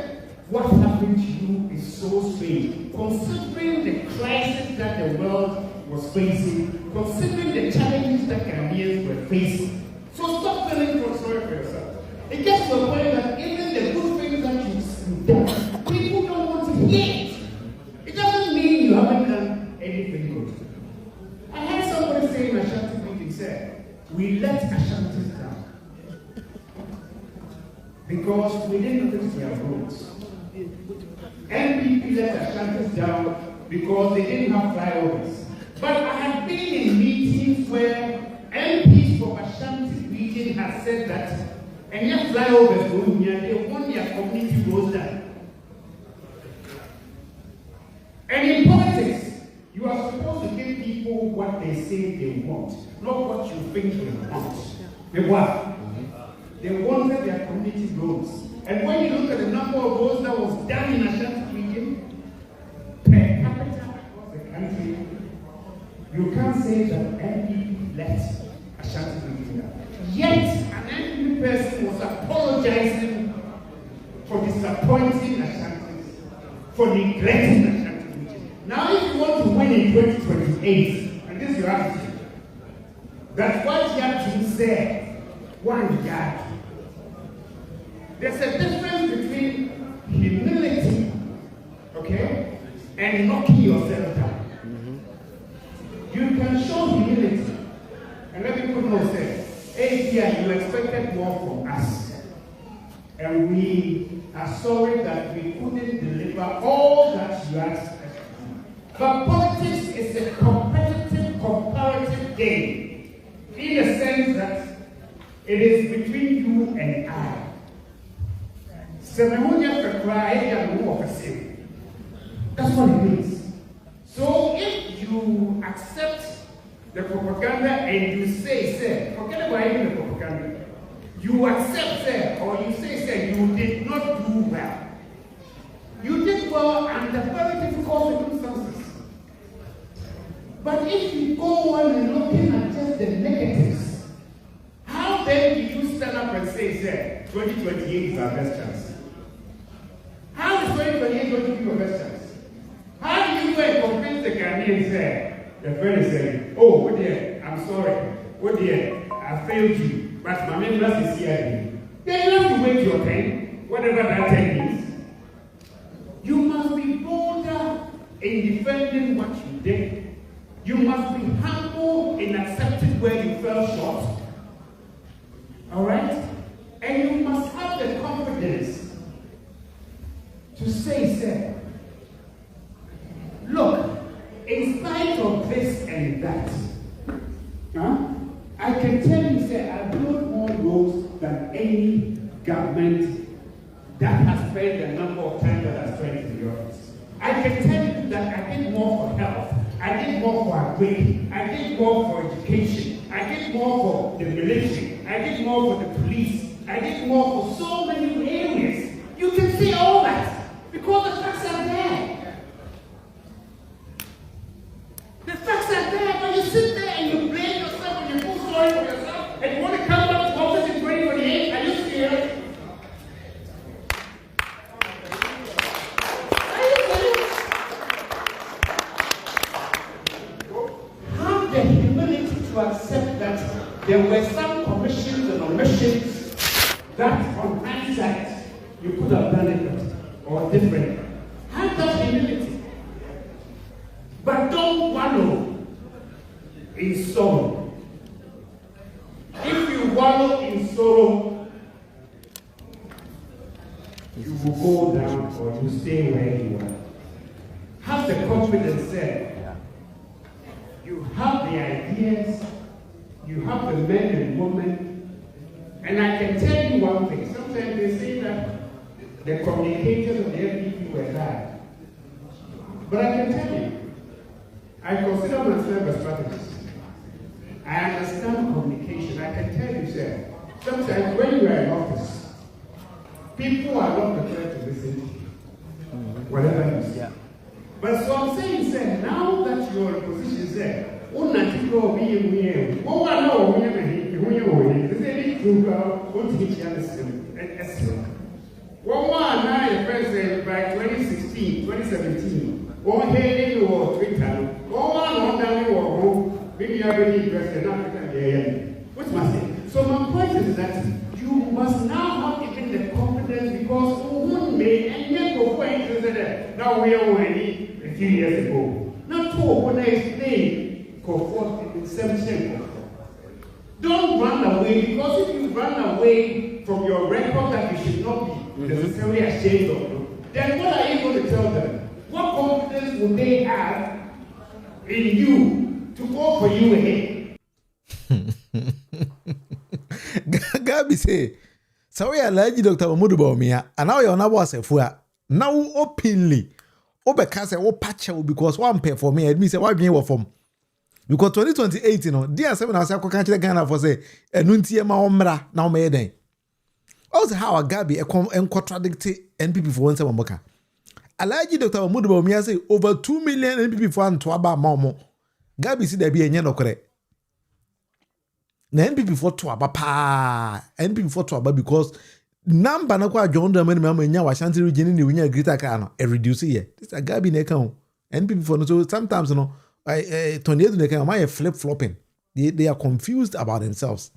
Speaker 17: what happened to you is so strange, considering the crisis that the world was facing, considering the challenges that Ghanaians were facing. So stop feeling sorry for yourself. It gets to a point that even the good things that you've done, people don't want to hear it. It doesn't mean you haven't done anything good. I had somebody say in Ashanti meeting, said, we let Ashantis down because we didn't fix their roads. MPP let Ashantis down because they didn't have flyovers. But I have been in meetings where MPs from Ashanti region have said that and yet flyovers going here, they want their community roads done. And in politics, you are supposed to give people what they say they want, not what you think they want. They want. They wanted their community roads. And when you look at the number of roads that was done in Ashanti region, per capita across the country, you can't say that NPP let Ashanti region down. Yet, an NPP person was apologizing for disappointing Ashantis, for neglecting Ashanti region. Now, if you want to win in 2028, and this is your attitude, that what Yakin said one guy. There's a difference between humility, okay, and knocking yourself down. You can show humility. And let me put more say, hey, yeah, you expected more from us. And we are sorry that we couldn't deliver all that you asked us to do. But politics is a competitive, comparative game. In the sense that it is between you and I. That's what it means. So if you accept the propaganda and you say, forget about even the propaganda, you accept, or you say, you did not do well. You did well under very difficult circumstances. But if you go on and looking at just the negatives, how then do you stand up and say, 2028 is our best chance? How is 2028 going to be your best chance? How do you go and convince the Ghanaians, the friend is saying, oh, oh dear, I'm sorry. Oh dear, I failed you. But my members is here. Then you have to wait your turn, whatever that turn means. You must be bolder in defending what you did. You must be humble in accepting where you fell short. All right? And you must have the confidence to say, look, in spite of this and that, I can tell you, I built more roads than any government that has spent the number of times that has spent in the office. I can tell you that I did more for health, I did more for agri, I did more for education, I did more for the military, I did more for the police, I did more for so many areas. You can see all that because the facts are there. The facts are there, but you sit there and you blame yourself and you feel sorry for yourself and you want to come back to office in 2028. Are you serious? Have the humility to accept that there were some commissions and omissions that on hindsight you could have done it better or differently. Have that humility. But don't wallow in sorrow. If you wallow in sorrow, you will go down or you stay where you are. Have the confidence that you have the ideas, you have the men and women, and I can tell you one thing. Sometimes they say that the communicators of the FDP were bad. But I can tell you, I consider myself a strategist. I understand communication. I can tell you, sir, sometimes when you are in office, people are not prepared to listen to you, whatever you say. But so I'm saying, sir, now that you're in position, sir, what not to go be in here? What I know, we never hit you, there's any true girl, what teach you understand? One night, President, by 2016, 2017, one heading or Twitter, one down your home, maybe I believe President African. What's my say? So my point is that you must now have even the confidence because one made and yet go for it. Now we are already a few years ago. Not two when I explain comfort in 7. Don't run away because if you run away from your record that you should not be necessarily ashamed of, then what are you going to tell them? What confidence would they have in you to go for you again?
Speaker 6: Gabi say, so we are like Dr. Mahmoud Bawumia, and now you're not was a fool. Now openly, Obekase o patch because one pay for me, admit say why being wa from. Because 2028, you know, dear 7 hours I can't Ghana for say, and nuntie ma omra now me den. Also, how a Gabi a contradict NPP for 1 7 moka. Alaji Dr. Mahmoud Bawumia say over 2 million NPP for to aba mamo. Gabi see there be enye no correct. Na NPP for to aba pa. NPP for to aba because number na kwa John Dramani mama nya wa Shanti region ni nya greater car no e reduce here. This a Gabi na kan. NPP for no so sometimes you know Tony they can flip flopping. They are confused about themselves.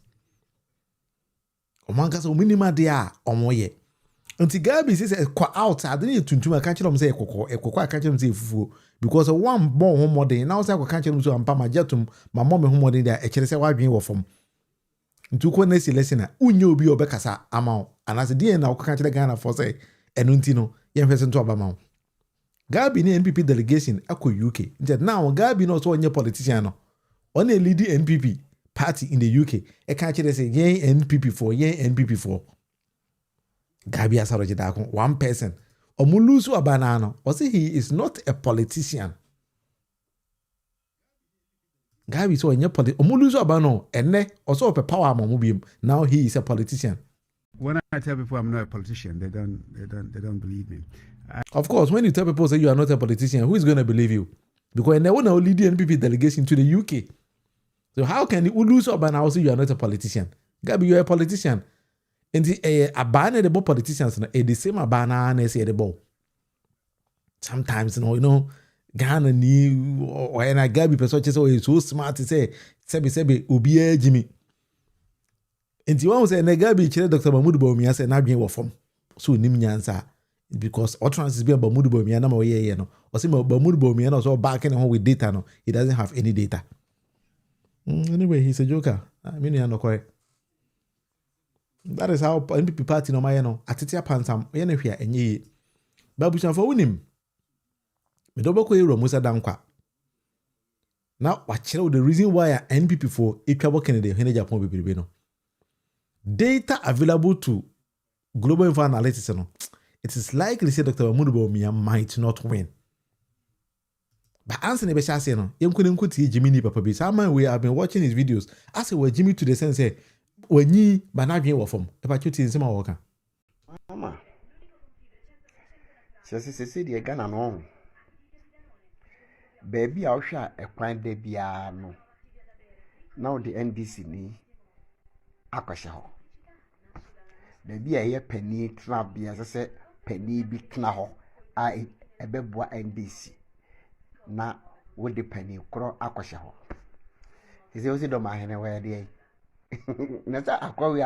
Speaker 6: Omankasa ominima de a omoye. Until Gabi says out, I didn't to catch them say a catch them say fufu because one born home more day now say I catch them so I'm pama jetum, my mom home more day there, a say why being from. To Quincy listener, unyo be obekasa amount, and as a dear now catch the Ghana for say, and untino, young person to Abamount. Gabi ni NPP delegation ako UK. Now Gabi not so any politician no. Only leading NPP party in the UK. E can't say yen NPP for yen NPP for. Gabi asaroje da one person. Omulusu abanano. Or say he is not a politician. Gabi so any Omulusu abano ene also a power mamubim. Now he is a politician.
Speaker 12: When I tell people I'm not a politician, they don't believe me.
Speaker 6: Of course, when you tell people say you are not a politician, who is going to believe you? Because they want to lead the NPP delegation to the UK. So how can you lose up and say you are not a politician? Gabi, you are a politician. And the abana the politicians the same abana and say the ball. Sometimes you know Ghana ni or na Gabi person is so smart to say sebi obi Jimmy. And the one say na Gabi chere Dr. Mahmoud Bawumia say na dwen wo fam. So nim nyansa because utterance is be Mahmoud Bawumia na ma ye no. Or say Mahmoud Bawumia no so back in home with data no. He doesn't have any data. Anyway, he's a joker. I mean, you're not correct. That is how NPP party no my no. Atitia pansam. Yene hwea enye. Babushan for unim. Me double ko ero musa dankwa. Now, what the reason why NPP for Etwabo Kennedy Hene Japan bebrebe no. Data available to Global Info Analytics no. It is likely say Dr. Mahmoud Bawumia might not win. But answer the best no, you couldn't see Jimmy Papa B. Some we have been watching his videos. I say, well, Jimmy to the sense say, when ye banana were from about you in some worker.
Speaker 18: Mama, she said, the Ghana no. Baby, I'll share a prime baby. No. Now the NDC ni Akashaho. Baby, I hear penny trap be as I said, penny be knaho. I a bebwa NDC. Na with the penny kro akwasha ho ise o si do ma hene we de na sa akwa we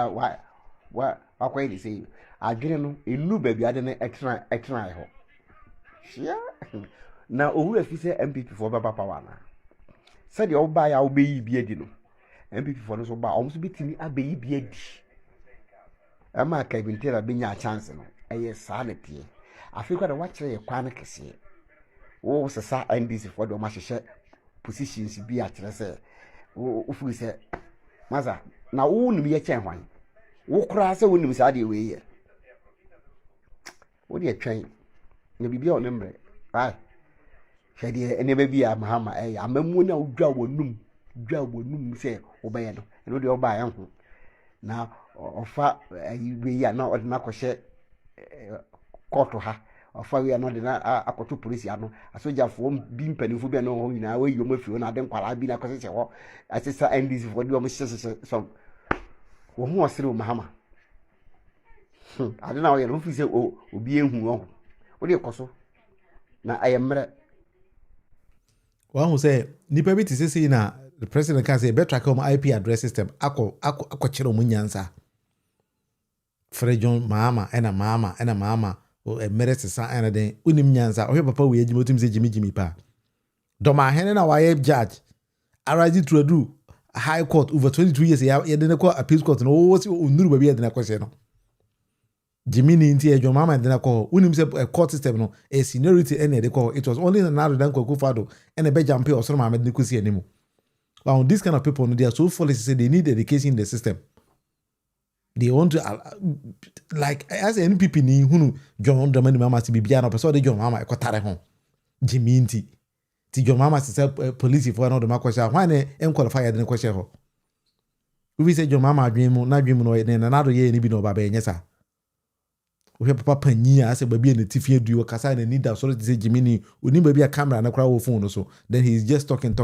Speaker 18: wa akwa ni say adwene no enu ba bia de na extra ho shia na owu afi se MPP for baba power na se de oba ya obeyi bi edi no MPP for no so ba o so bitimi abeyi bi edi ama ka bintera benya chance no eye sa na tie afika da wa kire ye kwan kese wo sesa NDC for the mahye positions bi a kire se wo fu se maza na wo nim ye chen hwan wo kura se wo nim sa de we ye wo de twen na bibia o nemre ai hwede ene ba bi a Mahama amamu na odwa wonum se wo be ye no eno de oba ye ho na ofa we ya na odina kohye koto ha ofa we no de na akoto police ano asoja fo bi mpanifo bi na ho nyina we yo mafio na de nkwala bi na kose ho asesa NDC fo de o mhye so wo ho osere Mahama ade na wo ye no fi se obi ehu ho wo de koso na ayemre
Speaker 6: wa hu se nipa bi tisisi na the president can say better come IP address system akọ kire mu nyansa Frejon Mahama o emerese sa ene den unim nyansa ohwe papa we agimo tim se jimi pa doma hene na waye judge araji tradu high court over 22 years ya de ko appeals court no wo si onuru ba bi de na ko se no jimi ni nti ejo Mahama de na ko unim se court system no a seniority ene de ko it was only another than ko fado ene be jampe osoro Mahama de ko si enimu. Well, this kind of people, they are so foolish to say they need education in the system. They want to, like, as an NPP, who John Dramani Mama to be Biana, so they John Mama, Kotare home. Jiminti. John Mama to police for another Makwasha. Why they qualified in the question? We say John Mama dream, not dream, no, and another year, and no baby, yes, sir. We have Papa Nia as a baby and the Tiffy do a casa and need that, so to say Jimini, we need maybe a camera and a crowd phone or so. Then he's just talking.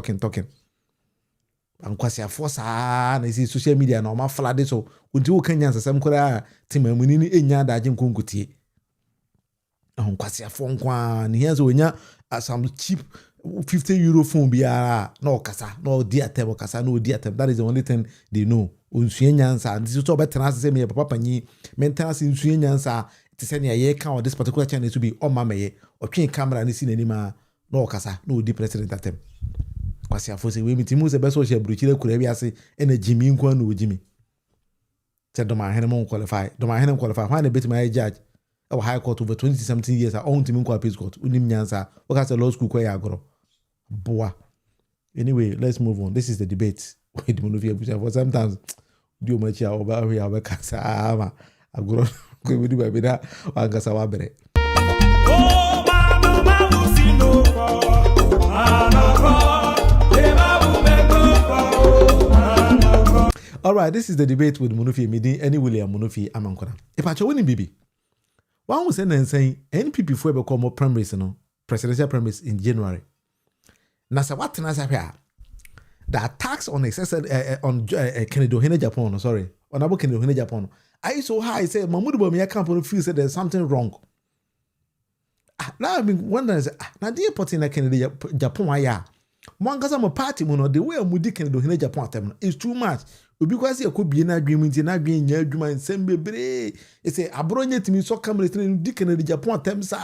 Speaker 6: Ankwasi afosa na isi social media na oma flade so unti wo kanya nsasam kora timamuni ni enya da agin konkutie ankwasi afonkwa ni hiazo onya some cheap €50 phone biara na okasa na odi atem okasa na odi atem. That is the only thing they know. unsua nyansa nti so obetena ase me papa panyi mentena ase unsua nyansa ti se ne ye ka on this particular channel to be o mamaye otwen camera ne si nanima na okasa na odi president atem kwasi afose we mitimu se beso hye bruchire kura bi ase ena jimi nkwa na ojimi te do ma hene mo qualify why na bit my judge e high court over 20-something years on timi nkwa appeals court unim nyansa okasa law school kwa ya agoro boa. Anyway, let's move on. This is the debate with Munufia. For sometimes do much over here over Casa Ama. I grow with you by that or Gasawabre. All right, this is the debate with Munufi Midi, any William Munufi Amankona. If I winning BB, one was saying NPP for become more primaries, presidential primaries in January. Nasa what nasa here? The attacks on Kennedy Ohene Japan, sorry, on Abu Kennedy Ohene Japan. I so high say Mahmoud Bawumia can't feel said there's something wrong. Now I've been wondering, now dear Potina Kennedy Japan, why? Mwangaza mo party mono the way Mudi Kennedy Ohene Japan is too much. Because you could be an agreement in agreeing your agreement, same baby. It's a Abronye to me so come returning Dick Kennedy Japan temps.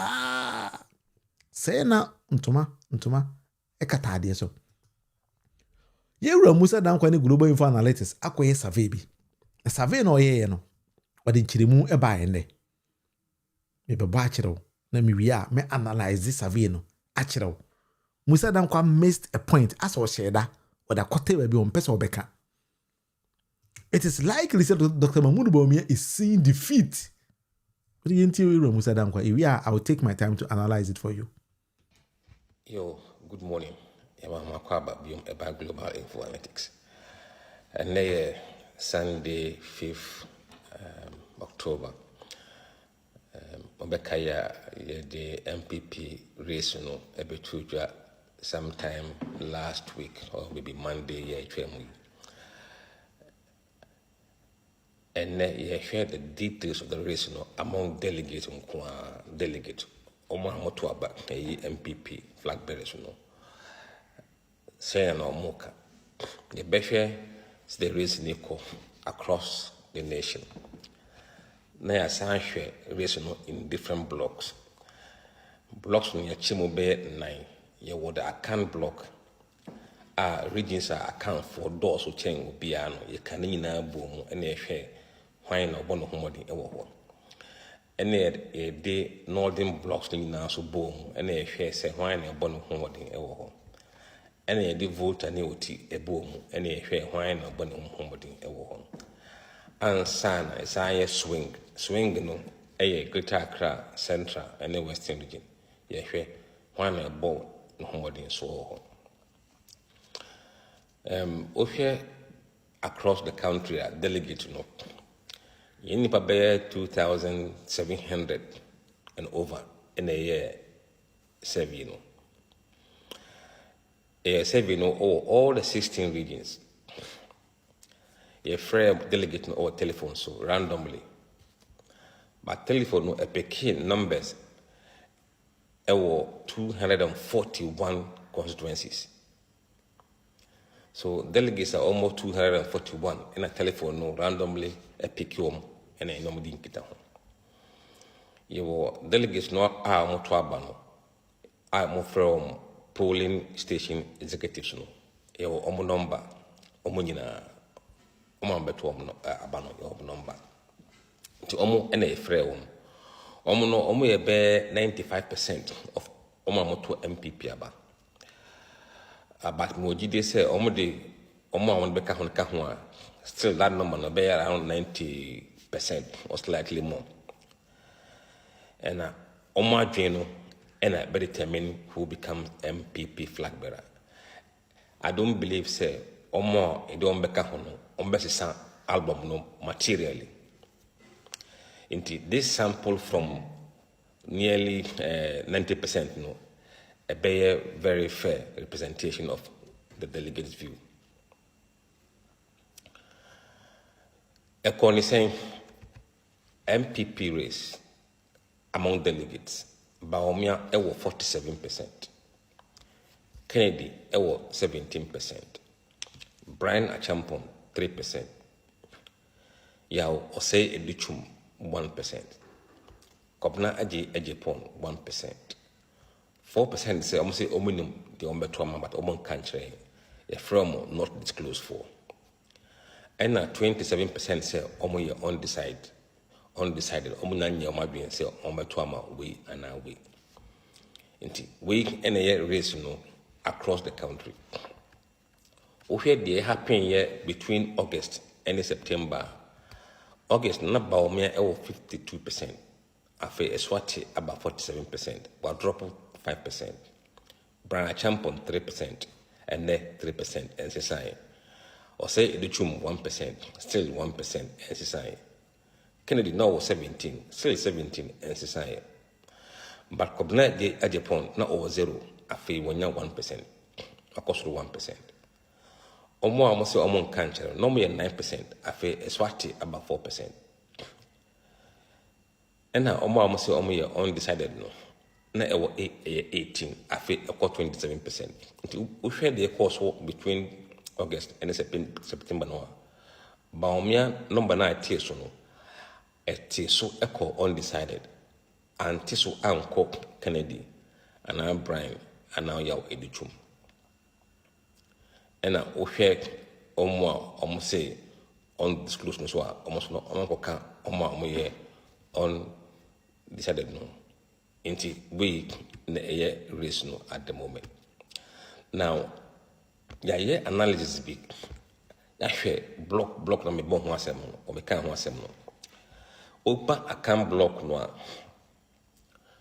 Speaker 6: Say na Ntoma. Ekatade so yewura musa dan kwa ne global info analytics akoye survey bi survey no ye no odi nchiremu e ba ene me be ba akire na me wi a me analyze this survey no akire musa dan kwa missed a point as o sheda oda kote ba bi on pesa obeka. It is likely said Dr. Mahmoud Bawumia is seeing defeat. But yewura musa dan kwa I will take my time to analyze it for you.
Speaker 19: Yo, good morning. I'm about Global Info Analytics. And now, Sunday, 5th October, the MPP race, sometime last week, or maybe Monday, and now you share the details of the race among delegates. Mahama MPP flag bearers say no moka. The best the race across the nation. Now sanshwe race in different blocks. Blocks near Chimobe 9. You would account block. Regions are account for doors who change piano. You can boom and a share wine or one of homody ever. And the northern blocks now so boom, and they share say wine and bon homewarding ever. And the vote annuity a boom, and they share wine or bon homewarding ever. And Sana is I swing no a Greater Accra Central and the Western region. Ye share wine and bon homewarding so. Across the country, delegate no. You need to pay 2,700 and over in a year survey. A survey all the 16 regions. A free delegate or telephone so randomly. But telephone a picking numbers. 241 constituencies. So delegates are almost 241 in a telephone randomly a pick home. And I know you delegates not are more to more from polling station executives. You omo number, omunina, omambeto abano your number. To omo and a frame. Omo ye bear 95% of omamoto MPP aba. But Mojide say omo on beka hon kahwa. Still that number no bear around 90% or slightly more. And Omar Jeno and I determine who becomes MPP flag bearer. I don't believe say Omar don't beka hono ombesi album no materially. Indeed, this sample from nearly 90% no a very fair representation of the delegates' view. According saying MPP race among delegates, Bawumia ewo 47%, Kennedy ewo 17%, Brian Achampong 3%, yaw ɔsɛ edichum 1%. Kobna aje pon 1%. 4% say almost say ominum the ombeto but omon country a from not disclosed for. And 27% say omo ye undecided omunanya omabien say ombeto we and we. Inti we any race no across the country. We dey happen here between August and September. August na Baomia 52%. Afe Eswati about 47%, but drop 5%. Brana Champon 3%, and then 3% NCSI. Or say Edichum 1%, still 1% NCSI. Kennedy now was 17, still 17 NCSI. But Kobna de Ajapon not over 0, Afe 1%, a cost 1%. Omo almost among country, no more 9%, Afe Eswati about 4%. And now almost undecided no. Na ewo 18, afe 27%. We share the course between August and September no. Baomia number 9 so no. So echo undecided. And so anko Kennedy and now Brian and now yaw edichum. And now we share almost say undisclosed no so almost no omoka on decided no. Inti we na race no at the moment. Now, analysis big. Share block na me bon ho asem no, o me kan ho asem no. Opa account block no a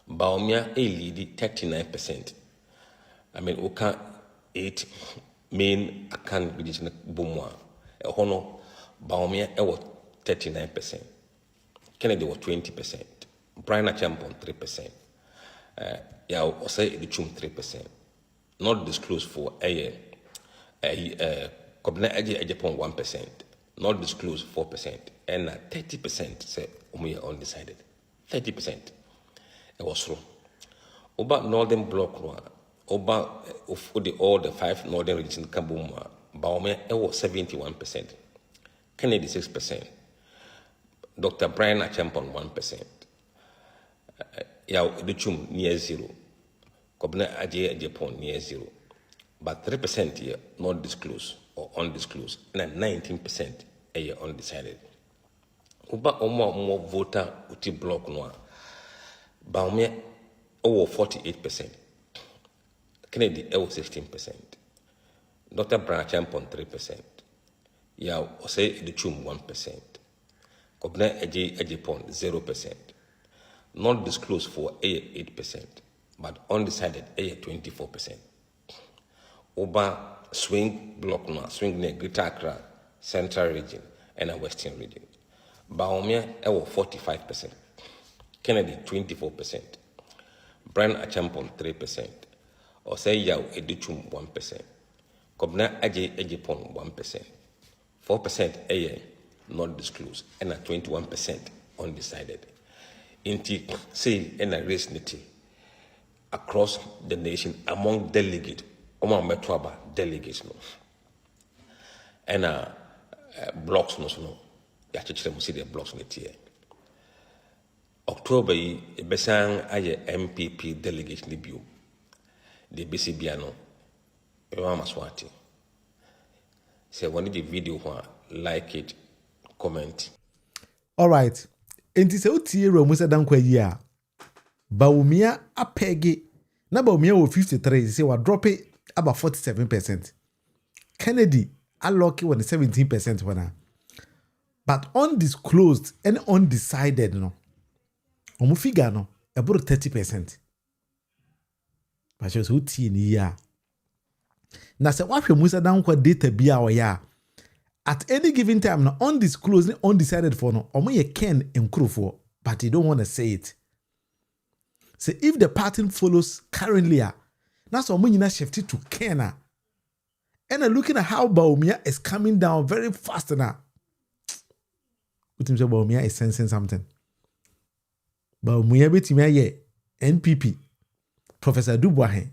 Speaker 19: Baomia lead 39%. I mean, oka 8 main account region bomwa. E hono Baomia 39%. Kennedy was 20%. Brian Champon 3%. Yeah, say the chum 3%. Not disclosed for a Kobna Ajapon 1%. Not disclosed 4%. And 30% say undecided. 30%. It was true. Over Northern Bloc, over all the 5 northern regions Kabuma, Baomia was 71%. Kennedy 6%. Dr. Brian Achampon 1%. Yaw Edichum near 0. Kobna Ajapon near 0. But 3% here not disclosed or undisclosed, and 19% a year undecided. Uba more voter uti block noir. Baumia over 48%. Kennedy 16%. Dr. Brian Champon 3%. Yaw Ose Edichum 1%. Kobna Ajapon 0%. Not disclosed for 8%, but undecided 24%. Oba swing block now, swing near Greater Accra, Central Region, and a Western Region. Baomia 45%. Kennedy 24%. Brian Achampon 3%. Osei Yaw Edichum 1%. Kobna Ajapon 1%. 4% not disclosed, and 21% undecided. Inti say in a race niti across the nation among delegates, delegates no, and blocks no ya chechire mu see the blocks niti. October yi besan aye MPP delegate ni bio de BCB no e wa maswati. Say when the video like it, comment.
Speaker 6: All right. Enti se utie ro musa dankwa yi a Baumia apege na Baumia wo 53 say wa drop it about 47%. Kennedy alloki on 17% wana. But undisclosed and undecided no. Omu figure no about 30%. But just utie ni ya. Na se wa hwe musa dankwa data bia o ya. At any given time, no undisclosed, undecided for no, or may Ken and crew for, but you don't want to say it. So if the pattern follows currently, that's when you shifted to Ken. And looking at how Baumia is coming down very fast now. Baumia is sensing something. Baumia betimia ye NPP. Professor Dubois.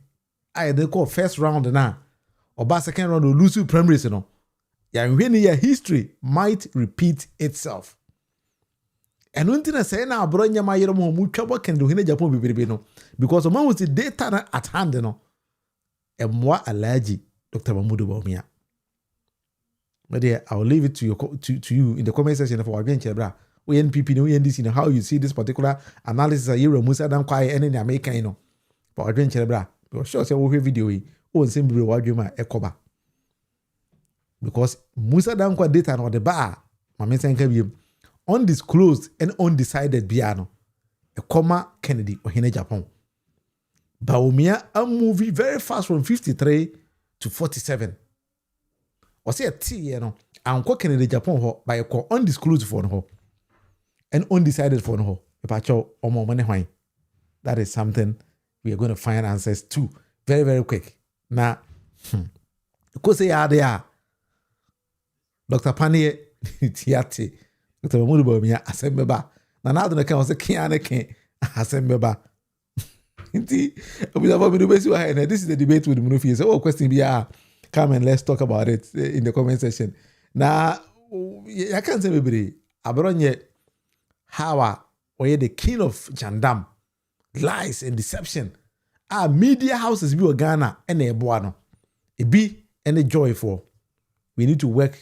Speaker 6: I they call first round now. Or by second round or lose primaries, you know. Your history might repeat itself. And one thing I say now, Abronye ma yero mo mu twabo Kennedy Ohene Japan bebrebe no, because man was the data at hand no. E moi alaji Dr. Mamudu Bawumia. But yeah, I'll leave it to you in the comment section for Wadwen Chebra. We NPP no NDC know how you see this particular analysis of Yero Musa Dan Kwai and any American you know. For Wadwen Chebra, because sure say we video yi o nsem bi Wadwen ekoba. Because Musa Dan Kwai data no the bar, mama senka bi undisclosed and undecided biano. A comma Kennedy Ohene Japan. Bawumia a movie very fast from 53 to 47. Or say a T, you know, and Kennedy Japan ho by a call undisclosed for no and undecided for no. A patcho or more money. That is something we are going to find answers to very, very quick. Now, because they are there. Dr. Panier Tiati, Dr. Mamudu Bawumia, Asembeba. Now, now the account was a Kianeke, Asembeba. This is the debate with Munufi. So, question be come and let's talk about it in the comment section. Now, I can't say maybe Abronye Hawa or the king of Jandam, lies and deception. Our media houses be Ghana and a Boano. It be any joyful. We need to work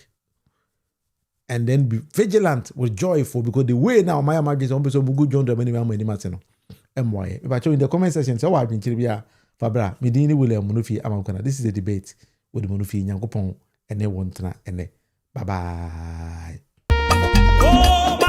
Speaker 6: and then be vigilant with joyful because the way now my margins on person good John the many matino. MY. If I show in the comment section, so I've been Chiribia Fabra, Medini William Munufi Amakana. This is the debate with Munufi Yankopon and they want to and bye bye. Oh,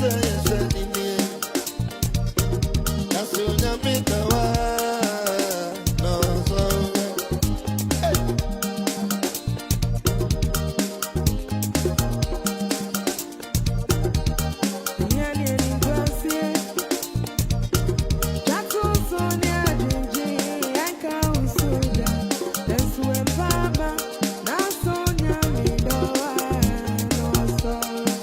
Speaker 20: Yes,